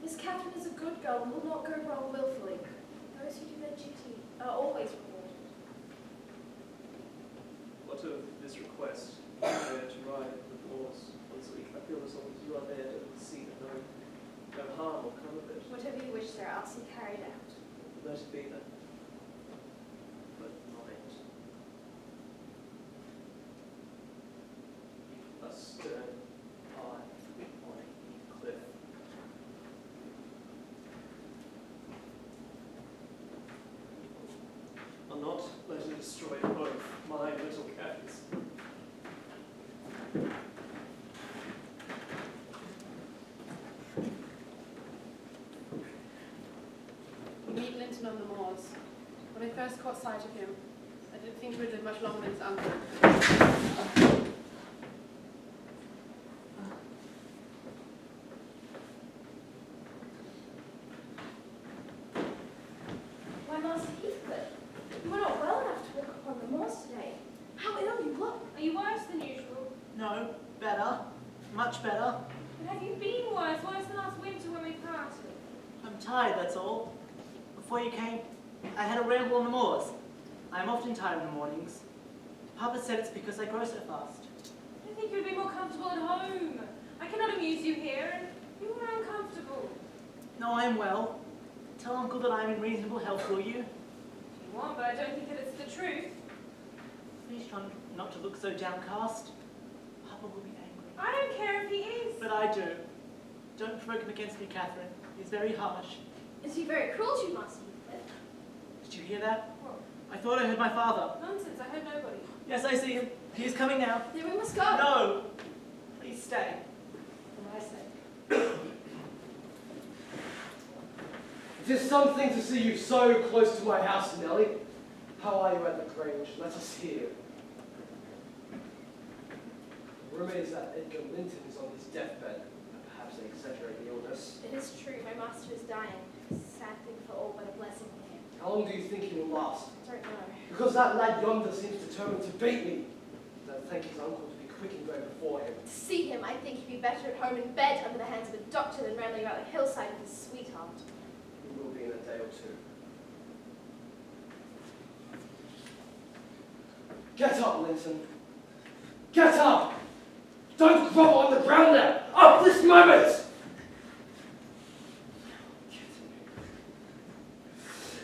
Miss Catherine is a good girl and will not go wrong willfully. Those who do their duty are always rewarded. What of this request? There to ride the moors once a week. I feel as long as you are there to see that no harm will come of it. Whatever you wish, sir, I'll see carried out. Let it be then. But mind. Keep a stern eye on Heathcliff. I'll not let it destroy both my little cabins. We meet Linton on the moors. When I first caught sight of him, I didn't think he would live much longer than his uncle. Why, Master Heathcliff, you are not well enough to walk upon the moors today. How ill you look. Are you worse than usual? No, better. Much better. But have you been worse? Worse than last winter when we parted? I'm tired, that's all. Before you came, I had a ramble on the moors. I am often tired in the mornings. Papa said it's because I grow so fast. I think you'd be more comfortable at home. I cannot amuse you here, and you are uncomfortable. No, I am well. Tell Uncle that I am in reasonable health, will you? If you want, but I don't think that it's the truth. Please try not to look so downcast. Papa will be angry. I don't care if he is. But I do. Don't provoke him against me, Catherine. He's very harsh. Is he very cruel to you, Master Heathcliff? Did you hear that? What? I thought I heard my father. Nonsense, I heard nobody. Yes, I see him. He is coming now. Then we must go. No! Please stay. For my sake. It is something to see you so close to my house, Nellie. How are you at the Grange? Let us hear. Rumour is that Edgar Linton is on his deathbed. Perhaps they exaggerate the illness. It is true, my master is dying. Sad thing for all, but a blessing for him. How long do you think he will last? I don't know. Because that lad yonder seems determined to beat me. I'd thank his uncle to be quick and go before him. To see him, I think he'd be better at home in bed under the hands of a doctor than rambling about the hillside with his sweetheart. He will be in a day or two. Get up, Linton. Get up! Don't grovel on the ground there! Up this moment!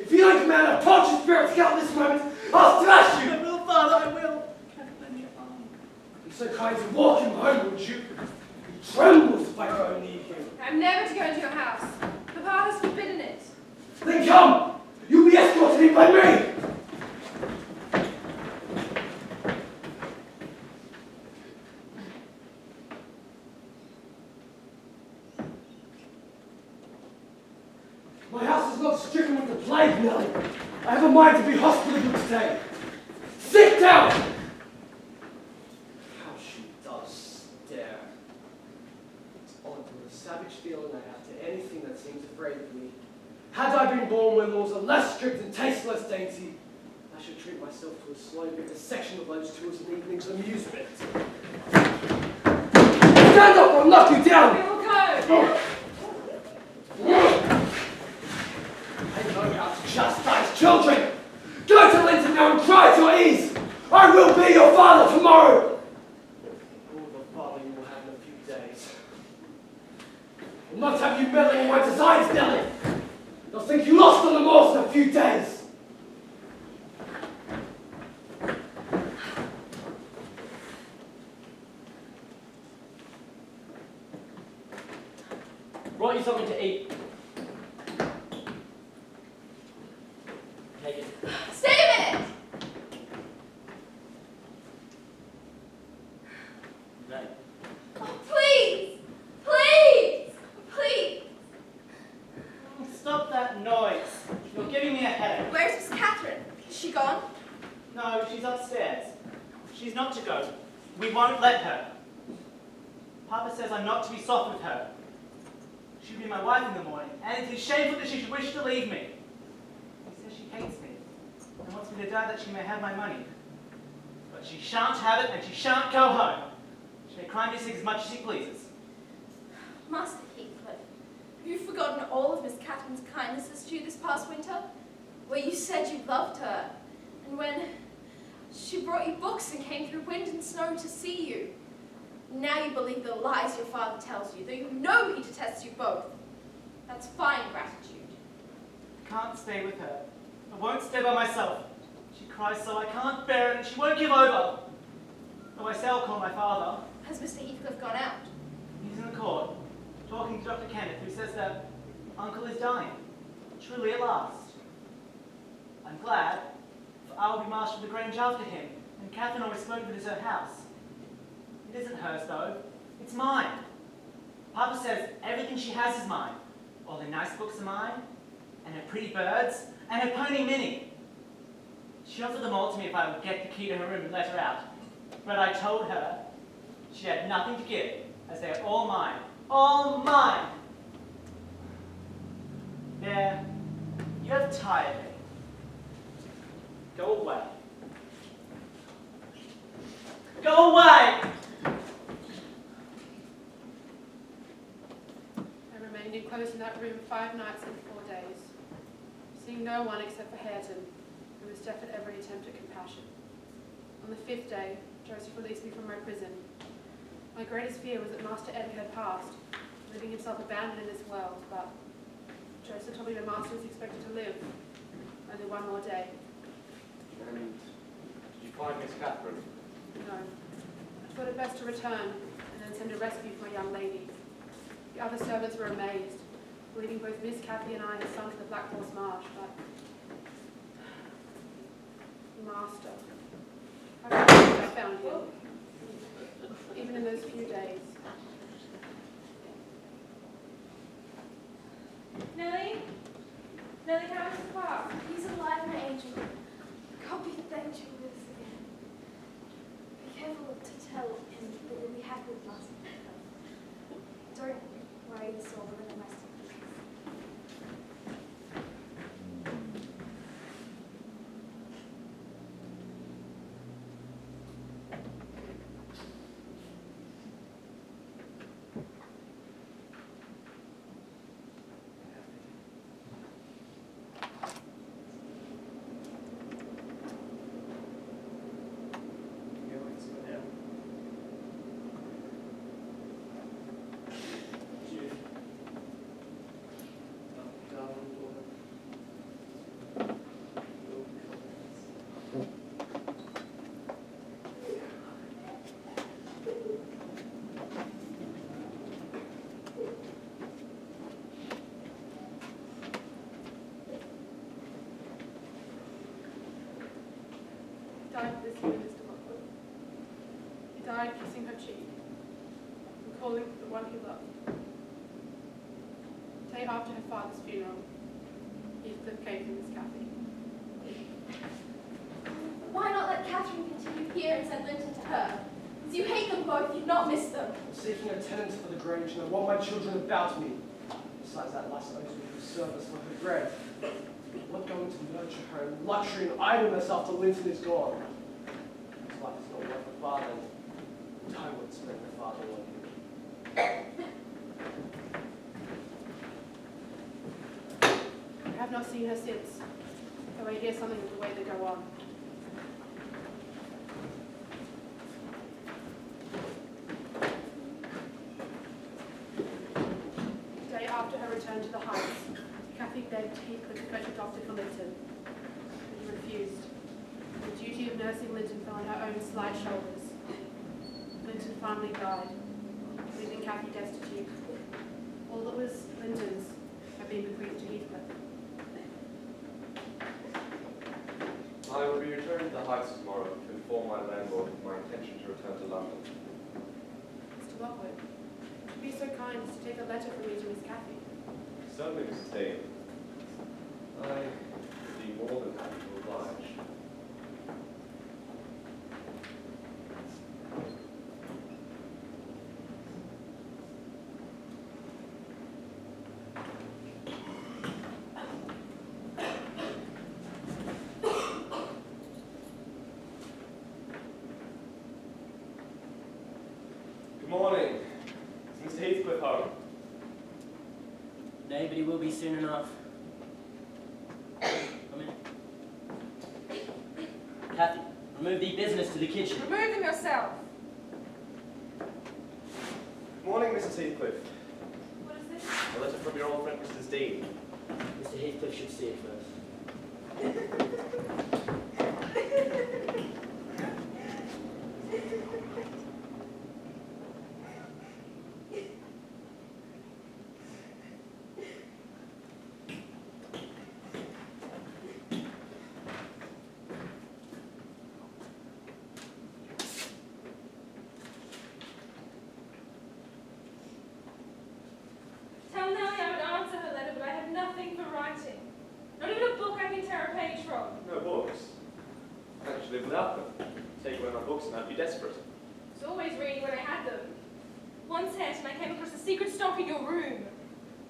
If you don't command a tortured spirit to get up this moment, I'll thrash you! I will, Father, I will. Can't lend your arm. Be so kind to walk him home, would you? He trembles if I go and need him. I'm never to go into your house. Papa has forbidden it. Then come! You'll be escorted in by me! My house is not stricken with the plague, Nellie. I have a mind to be hospitable today. Sit down! How she does stare. It's odd with a savage feeling I have to anything that seems afraid of me. Had I been born where laws are less strict and taste less dainty, I should treat myself to a slow bit section of those two as an evening's amusement. Stand up or I'll knock you down! We will go. I know how to chastise children! Go to Linton now and try at your ease! I will be your father tomorrow! All the father you will have in a few days. I will not have you meddling in my designs, Nellie! You'll think you lost on the moors in a few days! Brought you something to eat. Take it. Stay a minute! No. Oh, please! Please! Please! Stop that noise. You're giving me a headache. Where's Miss Catherine? Is she gone? No, she's upstairs. She's not to go. We won't let her. Papa says I'm not to be soft with her. She'll be my wife in the morning, and it is shameful that she should wish to leave me. He says she hates me, and wants me to die that she may have my money. But she shan't have it, and she shan't go home. She may cry me sick as much as she pleases. Master Heathcliff, have you forgotten all of Miss Catherine's kindnesses to you this past winter? Where you said you loved her, and when she brought you books and came through wind and snow to see you. Now you believe the lies your father tells you, though you know he detests you both. That's fine gratitude. I can't stay with her. I won't stay by myself. She cries so I can't bear it, and she won't give over. Though I say I'll call my father. Has Mr. Heathcliff gone out? He's in the court, talking to Dr. Kenneth, who says that Uncle is dying, truly at last. I'm glad, for I will be master of the Grange after him, and Catherine always spoke of it as her house. It isn't hers, though. It's mine. Papa says everything she has is mine. All the nice books are mine, and her pretty birds, and her pony Minnie. She offered them all to me if I would get the key to her room and let her out. But I told her she had nothing to give, as they are all mine. All mine! There, you have tired me. Go away. Go away! I remained enclosed in that room 5 nights and 4 days, seeing no one except for Hareton, who was deaf at every attempt at compassion. On the 5th day, Joseph released me from my prison. My greatest fear was that Master Ed had passed, leaving himself abandoned in this world, but Joseph told me the Master was expected to live only one more day. And did you find Miss Catherine? No. I thought it best to return and then send a rescue for my young lady. The other servants were amazed, believing both Miss Cathy and I had sunk in the Black Horse Marsh, but Master, I found him, even in those few days. Nellie? Nellie, how is the park? He's alive, my angel. God be thanked you with us again. Be careful to tell him that you'll be happy with us. Don't worry the soul of my secret. Died this year, Mr. Lockwood. He died kissing her cheek, recalling the one he loved. The day after her father's funeral, Heathcliff came to Miss Cathy. Why not let Catherine continue here and send Linton to her? As you hate them both, you'd not miss them. I'm seeking a tenant for the Grange, and I want my children about me. Besides, that lass owes me for service for her bread. I'm not going to nurture her in luxury and idleness after Linton is gone. His life is not worth a farthing, and I wouldn't spend the father on him. I have not seen her since, though I hear something of the way they go on. The day after her return to the Heights, Cathy begged Heathcliff to fetch a doctor for Linton, but he refused. The duty of nursing Linton fell on her own slight shoulders. Linton finally died, leaving Cathy destitute. All that was Linton's had been bequeathed to Heathcliff. I will be returning to the Heights tomorrow to inform my landlord of my intention to return to London. Mr. Lockwood, would you be so kind as to take a letter from me to Miss Cathy? Certainly, Mrs. Dean. I would be more than happy to oblige. Good morning. Is Mr. Heathcliff home? No, but he will be soon enough. Come in. Cathy, remove the business to the kitchen. Remove them yourself. Good morning, Mrs. Heathcliff. What is this? A letter from your old friend, Mrs. Dean. Mr. Heathcliff should see it first. Tell Nellie I would answer her letter, but I have nothing for writing. Not even a book I can tear a page from. No books. I could live without them. Take away my books and I'd be desperate. I was always reading when I had them. Once hit, and I came across a secret stock in your room.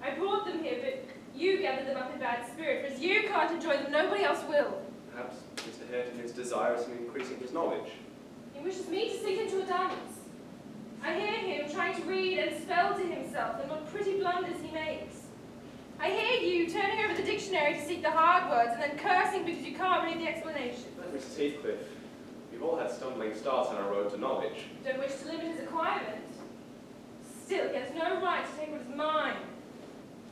I brought them here, but you gathered them up in bad spirit, for as you can't enjoy them, nobody else will. Perhaps Mr. Hareton is desirous of increasing his knowledge. He wishes me to sink into a dance. I hear him trying to read and spell to himself, and what pretty blunders he makes. I hear you turning over the dictionary to seek the hard words, and then cursing because you can't read the explanation. Mrs. Heathcliff, you We've all had stumbling starts on our road to knowledge. Don't wish to limit his acquirement. Still, he has no right to take what is mine.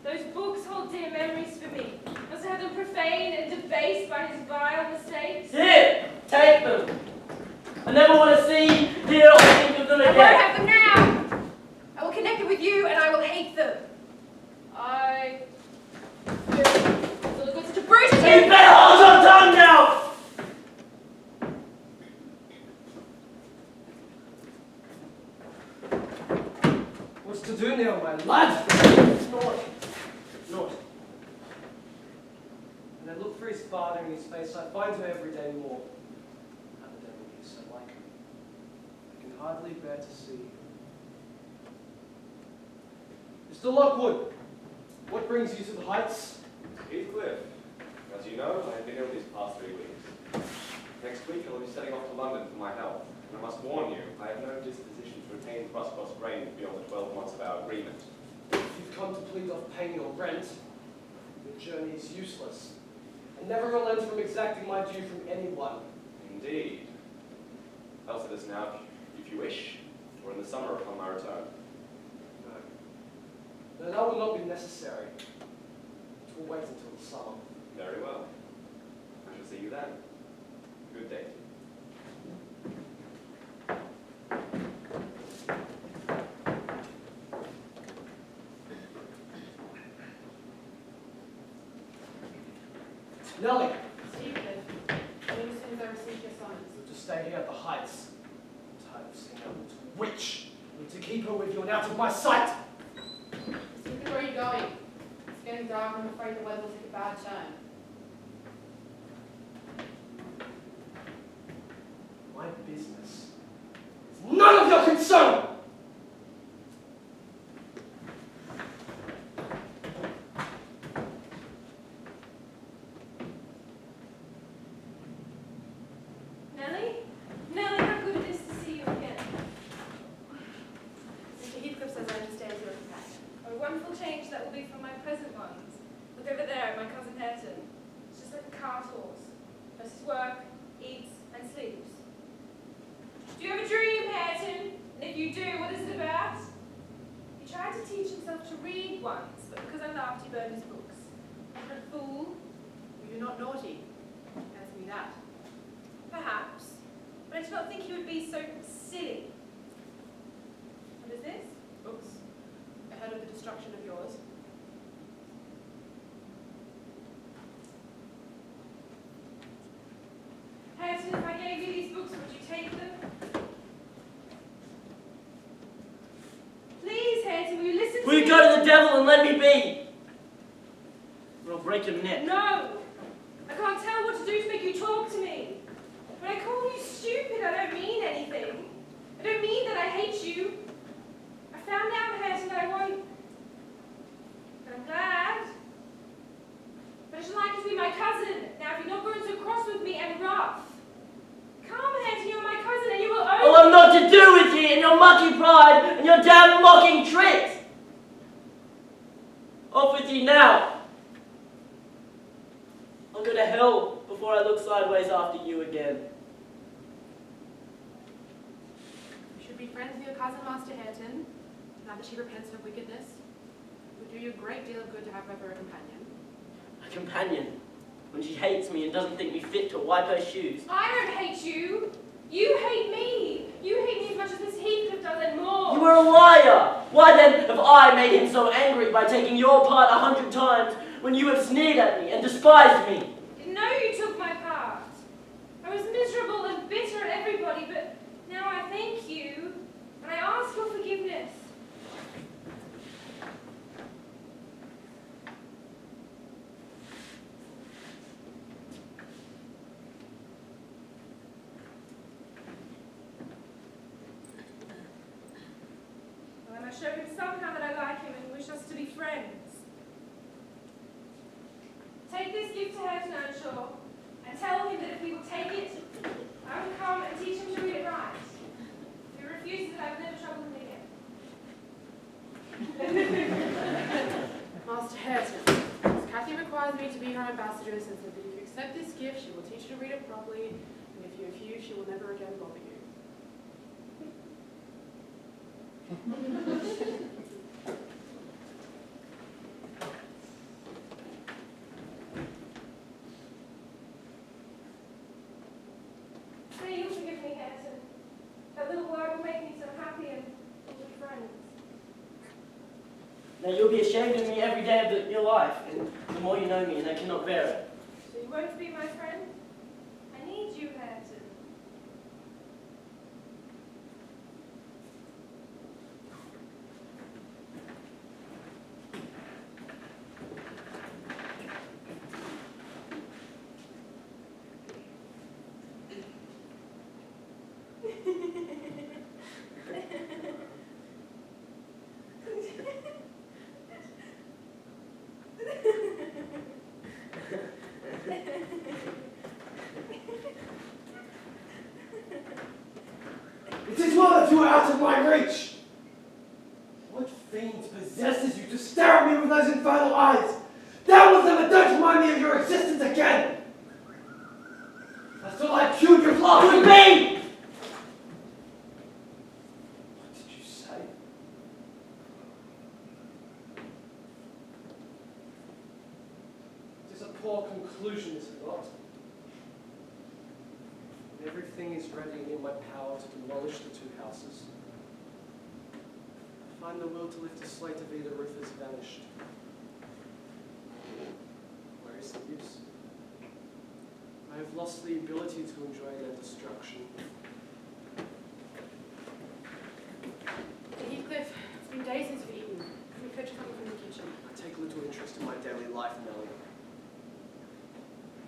Those books hold dear memories for me. Must I have them profaned and debased by his vile mistakes? Here, take them. I never want to see, hear, or think of them I again. won't have them now. I will connect them with you, and I will hate them. I feel such a brute. You better hold your tongue now. What's to do now, my lad? It's not. And I look for his father in his face. I find him every day more. How the devil is so like him. I can hardly bear to see. Mr. Lockwood, what brings you to the Heights? Heathcliff, as you know, I have been ill these past 3 weeks. Next week I will be setting off to London for my health, and I must warn you, I have no disposition to retain Frostboss reign beyond the 12 months of our agreement. If you've come to plead off paying your rent, your journey is useless. And never relent from exacting my due from anyone. Indeed. Else it is now, if you wish, or in the summer upon my return. No, that will not be necessary. It will wait until the summer. Very well. I shall see you then. Good day. Nellie! Heathcliff, as soon as I receive your summons. You're to stay here at the Heights. I'm tired of seeing that little witch. You need to keep her with you and out of my sight. Heathcliff, where are you going? It's getting dark and I'm afraid the weather will take a bad turn. My business is none of your concern! Nellie, how good it is to see you again. Mr. Heathcliff says I am to stay as your companion. What a wonderful change that will be from my present ones. Look over there at my cousin Hareton. It's just like a cart horse. Does his work, eats, and sleeps. Do you have a dream, Hareton? And if you do, what is it about? He tried to teach himself to read once, but because I laughed, he burned his books. What a fool. You're not naughty. Answer me that. Perhaps. But I did not think he would be so silly. What is this? Books. I heard of the destruction of yours. Hareton, if I gave you these books, would you take them? Please, Hareton, will you listen to Will me? you go to the devil and let me be? Or I'll break your neck. No! I can't tell what to do to make you talk to me. When I call you stupid, I don't mean anything. I don't mean that I hate you. I found out, Hareton, that I won't. But I'm glad. But I should like you to be my cousin. Now, if you're not going so cross with me and rough. Come, Hareton, you're my cousin and you will own I'll have naught to do with you and your mucky pride and your damn mocking tricks. Off with you now. I'll go to hell before I look sideways after you again. You should be friends with your cousin, Master Hareton. Now that she repents her wickedness, it would do you a great deal of good to have her for a companion. A companion? When she hates me and doesn't think me fit to wipe her shoes. I don't hate you. You hate me. You hate me as much as this Heathcliff does and more. You are a liar! Why then have I made him so angry by taking your part 100 times when you have sneered at me and despised me? Didn't know you took my part. I was miserable and bitter at everybody, but now I thank you and I ask your forgiveness. Well, I must show him somehow that I like him and wish us to be friends. Take this gift to Hareton Earnshaw and tell him that if he will take it, I will come and teach him to read it right. If he refuses it, I will never trouble him again. Master Hareton, Cathy requires me to be her ambassador and says that if you accept this gift, she will teach you to read it properly And if you refuse, she will never again bother you. Say you'll forgive me, Hampton. That little word will make me so happy and we'll be friends. Now you'll be ashamed of me every day of your life, and the more you know me, and I cannot bear it. So you won't be my friend? I need you, Hampton. It is well that you are out of my reach! What fiend possesses you to stare at me with those infernal eyes? Devils never don't remind me of your existence again! I thought I killed your love with me! What did you say? It is a poor conclusion, is it not? Everything is ready and in my power to demolish the two houses. I find the will to lift a slate of either roof has vanished. Where is the use? I have lost the ability to enjoy their destruction. Heathcliff, it's been days since we've eaten. Can we fetch something from the kitchen? I take little interest in my daily life, Nellie.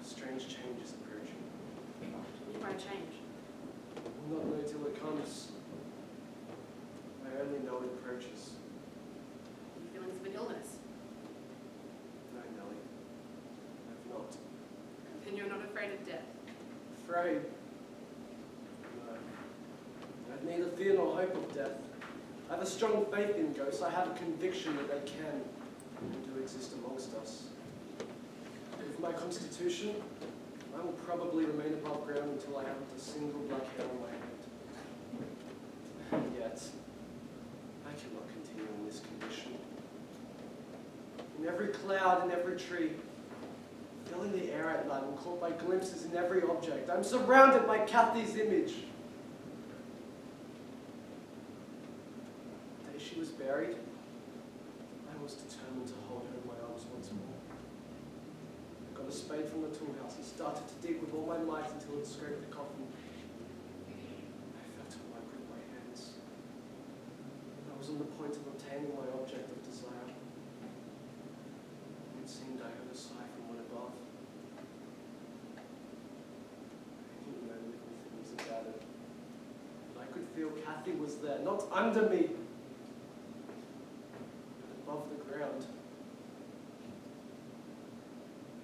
Strange change is approaching. You might change. I will not know till it comes. I only know it approaches. Are you feelings of an illness? No, Nellie. I've not. Then you're not afraid of death. Afraid? No. I have neither fear nor hope of death. I have a strong faith in ghosts. I have a conviction that they can and do exist amongst us. With my constitution, I will probably remain above ground until I haven't a single black hair on my head. And yet, I cannot continue in this condition. In every cloud, in every tree, filling the air at night, I'm caught by glimpses in every object. I'm surrounded by Kathy's image. The day she was buried, I was determined to hold her in my arms once more. I got a spade from the tool house and started to dig with all my might until it scraped the coffin. I felt her like grip my hands. I was on the point of obtaining my object of desire. It seemed I heard a sigh from one above. I didn't know little things about it, but I could feel Kathy was there, not under me, but above the ground.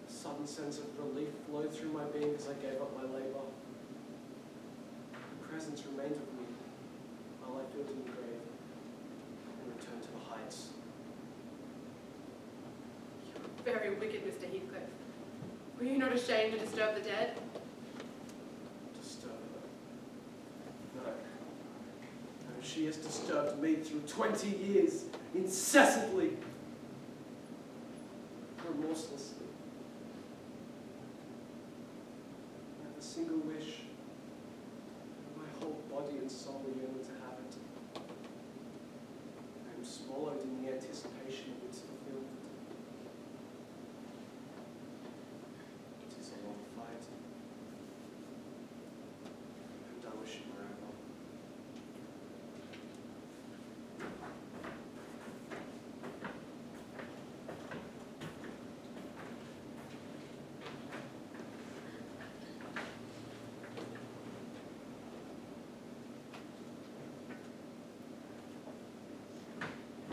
A sudden sense of relief flowed through my being as I gave up my labor. Her presence remained with me while I built in the grave and returned to the heights. Very wicked, Mr. Heathcliff. Were you not ashamed to disturb the dead? Disturb her? No. No, she has disturbed me through 20 years, incessantly, remorselessly. I have a single wish, and my whole body and soul yearn to have it. I am swallowed in the anticipation of its fulfillment. It is a long fight, and I wish it were over.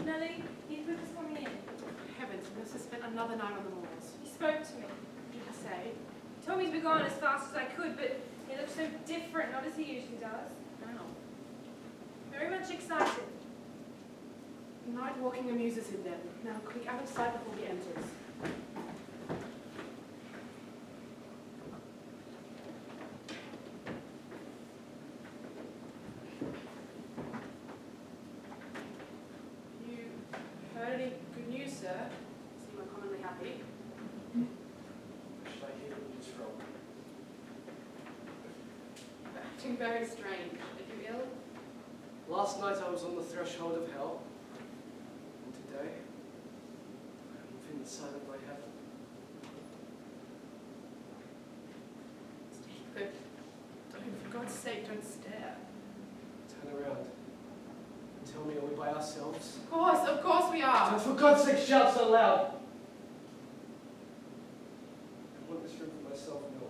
Nellie, Heathcliff is coming in. Heavens, you must have spent another night on the moors. He spoke to me. What did he say? He told me to be gone as fast as I could, but he looked so different, not as he usually does. Wow. Very much excited. Night walking amuses him then. Now, quick, out of sight before he enters. acting very strange. Are you ill? Last night I was on the threshold of hell, and today I'm within the sight of my heaven. Heathcliff, don't, for God's sake, don't stare. Turn around and tell me, are we by ourselves? Of course we are. Don't for God's sake shout so loud! I want this room for myself, Millie.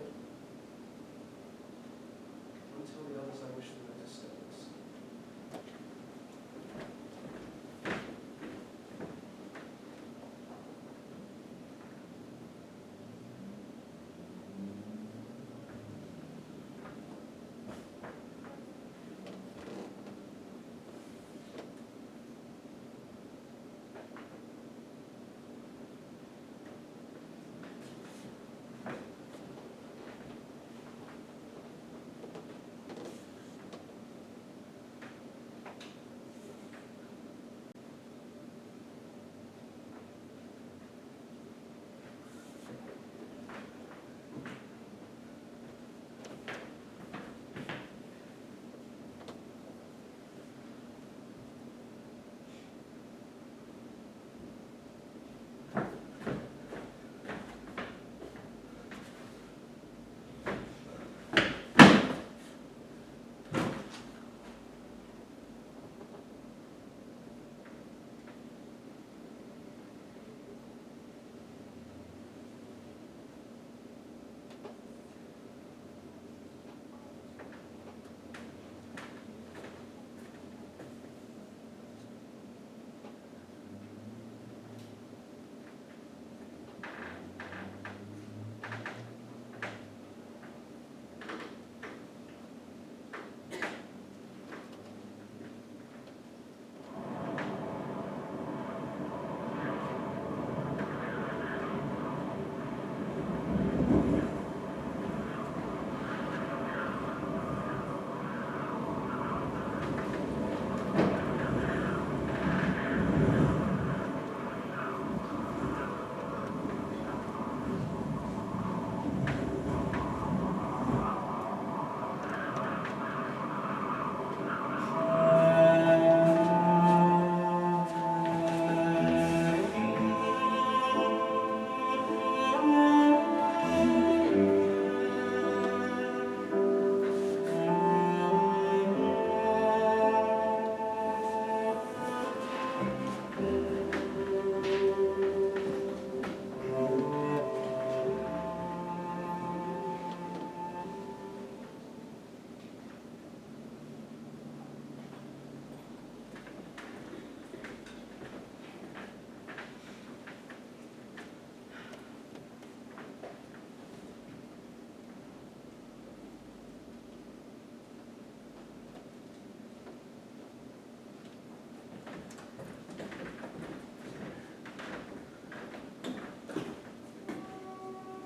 I want to tell the others I wish for no disturbance.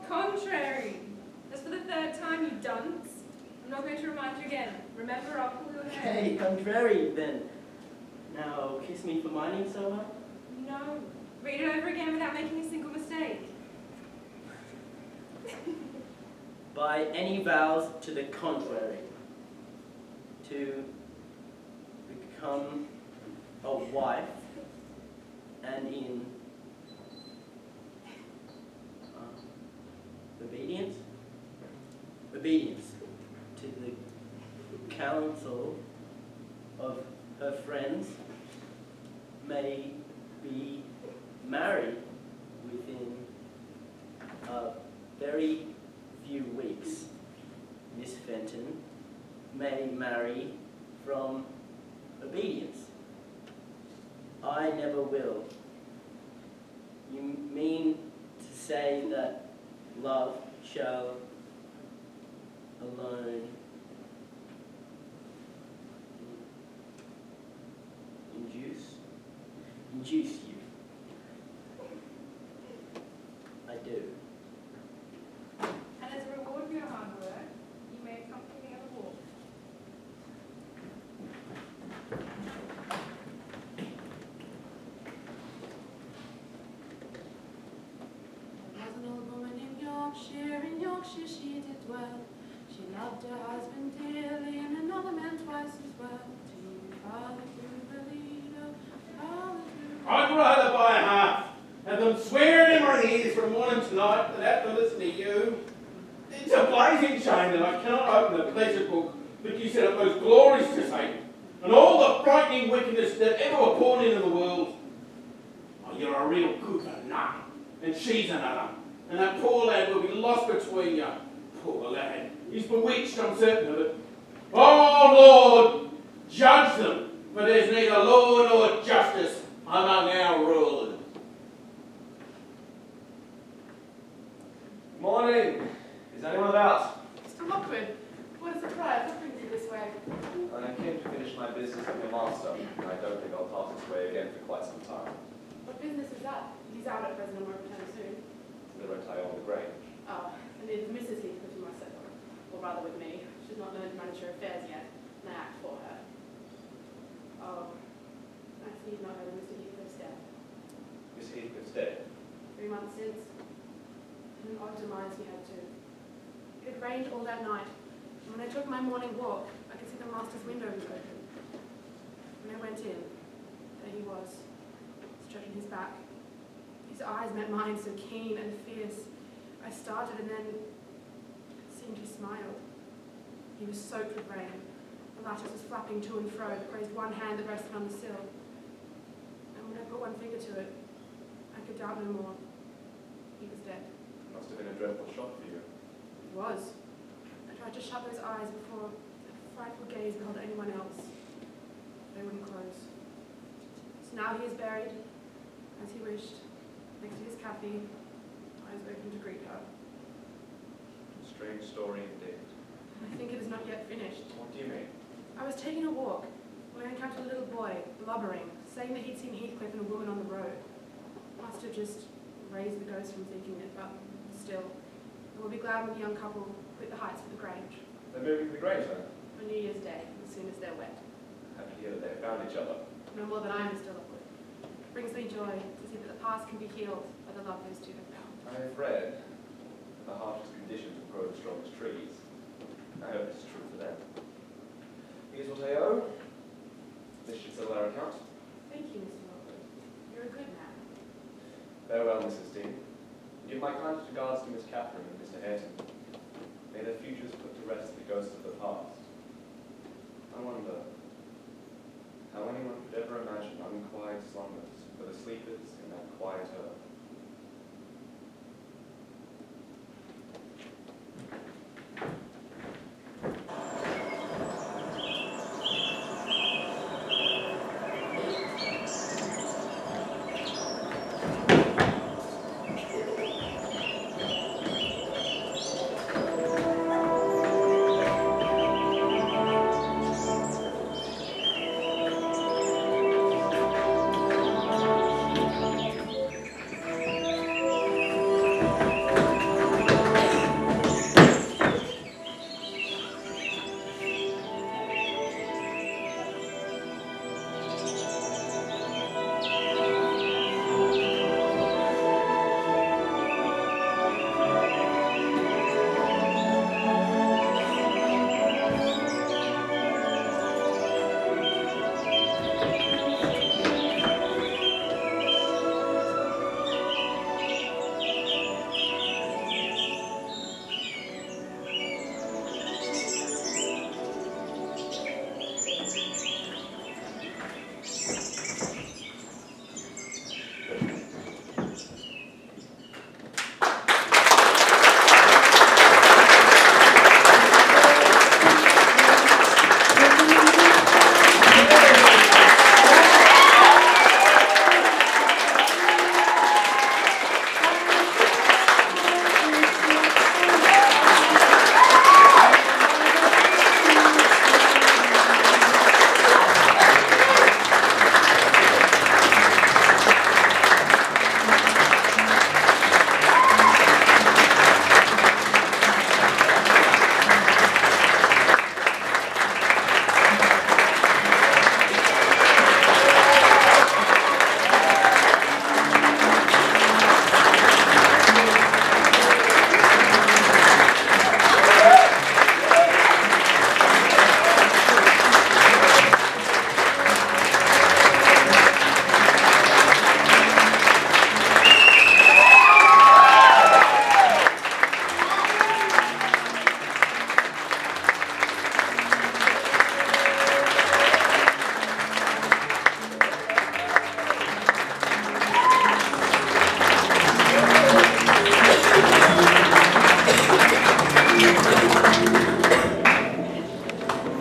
Contrary. That's for the third time, you dunce. I'm not going to remind you again. Remember, I'll pull your hair. Okay, contrary then. Now, kiss me for mining so well? No. Read it over again without making a single mistake. By any vows to the contrary, to become a wife and in obedience to the counsel of her friends, may be married within a very few weeks. Miss Fenton may marry from obedience. I never will. You mean to say that love shall alone induce you? I do. And as a reward for your hard work, you may accompany me on a walk. There was an old woman in Yorkshire she did dwell. She Loved her husband dearly and another man twice as well. Father to the leader, father to I'd rather buy a half, have them swearing in my ears from morning to night than have to listen to you. It's a blazing shame that I cannot open the pleasure book that you set up those glories to Satan, and all the frightening wickedness that ever were poured into the world. Oh, you're a real good for nothing, and she's another, and that poor lad will be lost between you. Poor lad, he's bewitched, I'm certain of it. Oh Lord, judge them, for there's neither law nor justice among our rulers. Morning. Is anyone about? Mr. Lockwood, what a surprise. What brings you this way? I came to finish my business with your master, and I don't think I'll pass this way again for quite some time. What business is that? He's out at present and won't return soon. The retire on the Grange. Oh, and it's Mrs. Heathcliff who must settle, or rather with me. She's not learned to manage her affairs yet, and I act for her. Oh, I see you've not heard of Mr. Heathcliff's death. Miss Heathcliff's dead. 3 months since. And an odd demise he had too. It had rained all that night, and when I took my morning walk, I could see the master's window was open. When I went in, there he was, stretching his back. His eyes met mine so keen and fierce. I started, and then it seemed he smiled. He was soaked with rain. The lattice was flapping to and fro, but raised one hand that rested on the sill. And when I put one finger to it, I could doubt no more. He was dead. Must have been a dreadful shock for you. It was. I tried to shut those eyes before a frightful gaze beheld anyone else. They wouldn't close. So now he is buried, as he wished, next to his Kathy, eyes open to greet her. Strange story indeed. I think it is not yet finished. What do you mean? I was taking a walk when I encountered a little boy, blubbering, saying that he'd seen Heathcliff and a woman on the road. Must have just raised the ghost from thinking it, but still, I will be glad when the young couple quit the Heights for the Grange. They're moving to the Grange then? On New Year's Day, as soon as they're wet. Happy to hear that they found each other. No more than I am, Mr. Lockwood. It brings me joy to see that the past can be healed by the love those two have found. I have read that the harshest conditions will grow the strongest trees. I hope this is true for them. Here's what I owe. This should settle our account. Thank you, Mr. Lockwood. You're a good man. Farewell, Mrs. Steen. Give my kindest regards to Miss Catherine and Mr. Hareton. May their futures put to rest the ghosts of the past. I wonder how anyone could ever imagine unquiet slumbers for the sleepers in that quiet earth.